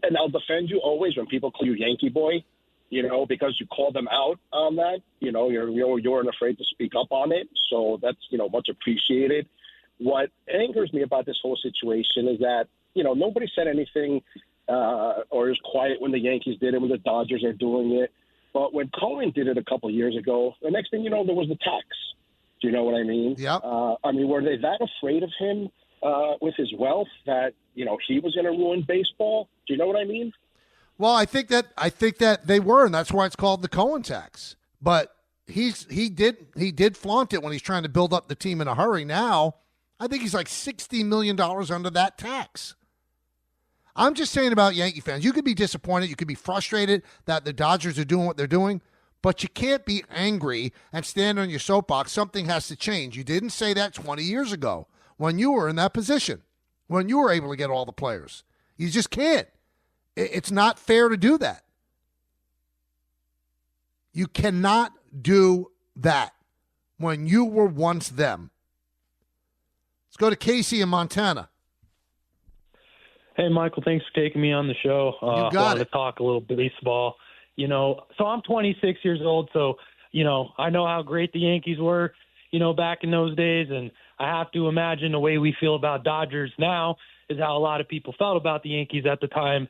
And I'll defend you always when people call you Yankee boy, because you call them out on that. You weren't afraid to speak up on it. So that's, much appreciated. What angers me about this whole situation is that, nobody said anything or is quiet when the Yankees did it, when the Dodgers are doing it. But when Cohen did it a couple of years ago, the next thing you know, there was the tax. Do you know what I mean? Yeah. Were they that afraid of him with his wealth that, he was going to ruin baseball? Do you know what I mean? Well, I think that they were, and that's why it's called the Cohen tax. But he did flaunt it when he's trying to build up the team in a hurry. Now, I think he's like $60 million under that tax. I'm just saying about Yankee fans, you could be disappointed, you could be frustrated that the Dodgers are doing what they're doing, but you can't be angry and stand on your soapbox. Something has to change. You didn't say that 20 years ago when you were in that position, when you were able to get all the players. You just can't. It's not fair to do that. You cannot do that when you were once them. Let's go to Casey in Montana. Hey, Michael, thanks for taking me on the show. You got wanted it. to talk a little baseball. So I'm 26 years old, so, I know how great the Yankees were, back in those days, and I have to imagine the way we feel about Dodgers now is how a lot of people felt about the Yankees at the time.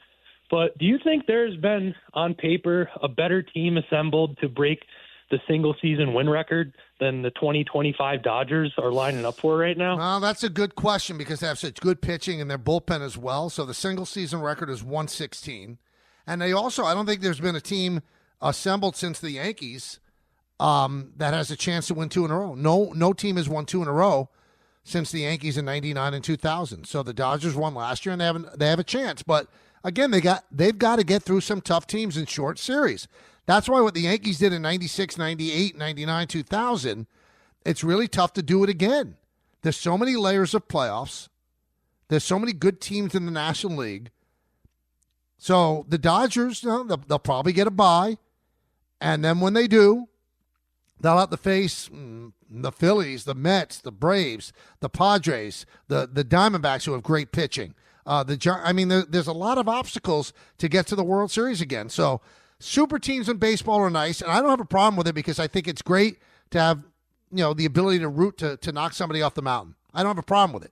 But do you think there's been, on paper, a better team assembled to break the single-season win record than the 2025 Dodgers are lining up for right now? Well, that's a good question because they have such good pitching and their bullpen as well. So the single-season record is 116. And they also, I don't think there's been a team assembled since the Yankees that has a chance to win 2 in a row. No team has won 2 in a row since the Yankees in 99 and 2000. So the Dodgers won last year, and they have a chance. But again, they've got to get through some tough teams in short series. That's why what the Yankees did in 96, 98, 99, 2000, it's really tough to do it again. There's so many layers of playoffs. There's so many good teams in the National League. So the Dodgers, they'll probably get a bye. And then when they do, they'll have to face the Phillies, the Mets, the Braves, the Padres, the Diamondbacks, who have great pitching. There's a lot of obstacles to get to the World Series again. So super teams in baseball are nice, and I don't have a problem with it because I think it's great to have, the ability to root to knock somebody off the mountain. I don't have a problem with it.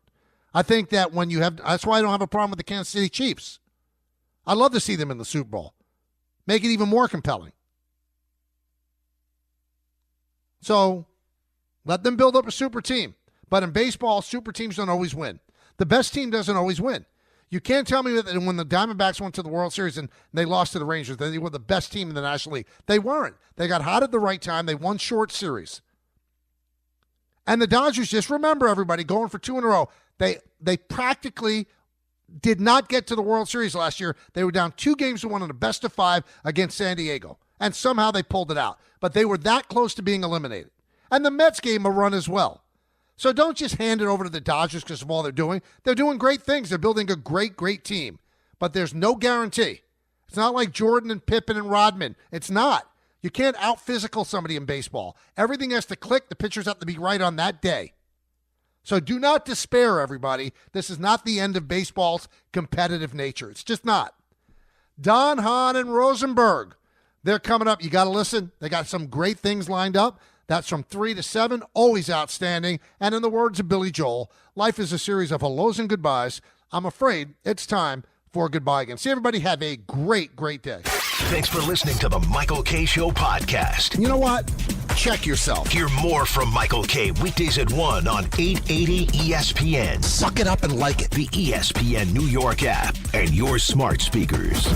I think that that's why I don't have a problem with the Kansas City Chiefs. I'd love to see them in the Super Bowl. Make it even more compelling. So let them build up a super team. But in baseball, super teams don't always win. The best team doesn't always win. You can't tell me that when the Diamondbacks went to the World Series and they lost to the Rangers, that they were the best team in the National League. They weren't. They got hot at the right time. They won short series. And the Dodgers, just remember, everybody, going for 2 in a row, they practically did not get to the World Series last year. They were down 2-1 in a best-of-5 against San Diego. And somehow they pulled it out. But they were that close to being eliminated. And the Mets gave them a run as well. So don't just hand it over to the Dodgers because of all they're doing. They're doing great things. They're building a great, great team. But there's no guarantee. It's not like Jordan and Pippen and Rodman. It's not. You can't out-physical somebody in baseball. Everything has to click. The pitchers have to be right on that day. So do not despair, everybody. This is not the end of baseball's competitive nature. It's just not. Don, Hahn, and Rosenberg, they're coming up. You got to listen. They got some great things lined up. That's from 3 to 7, always outstanding. And in the words of Billy Joel, life is a series of hellos and goodbyes. I'm afraid it's time for goodbye again. See, everybody have a great, great day. Thanks for listening to the Michael K. Show podcast. You know what? Check yourself. Hear more from Michael K. weekdays at 1 on 880 ESPN. Suck it up and like it. The ESPN New York app and your smart speakers.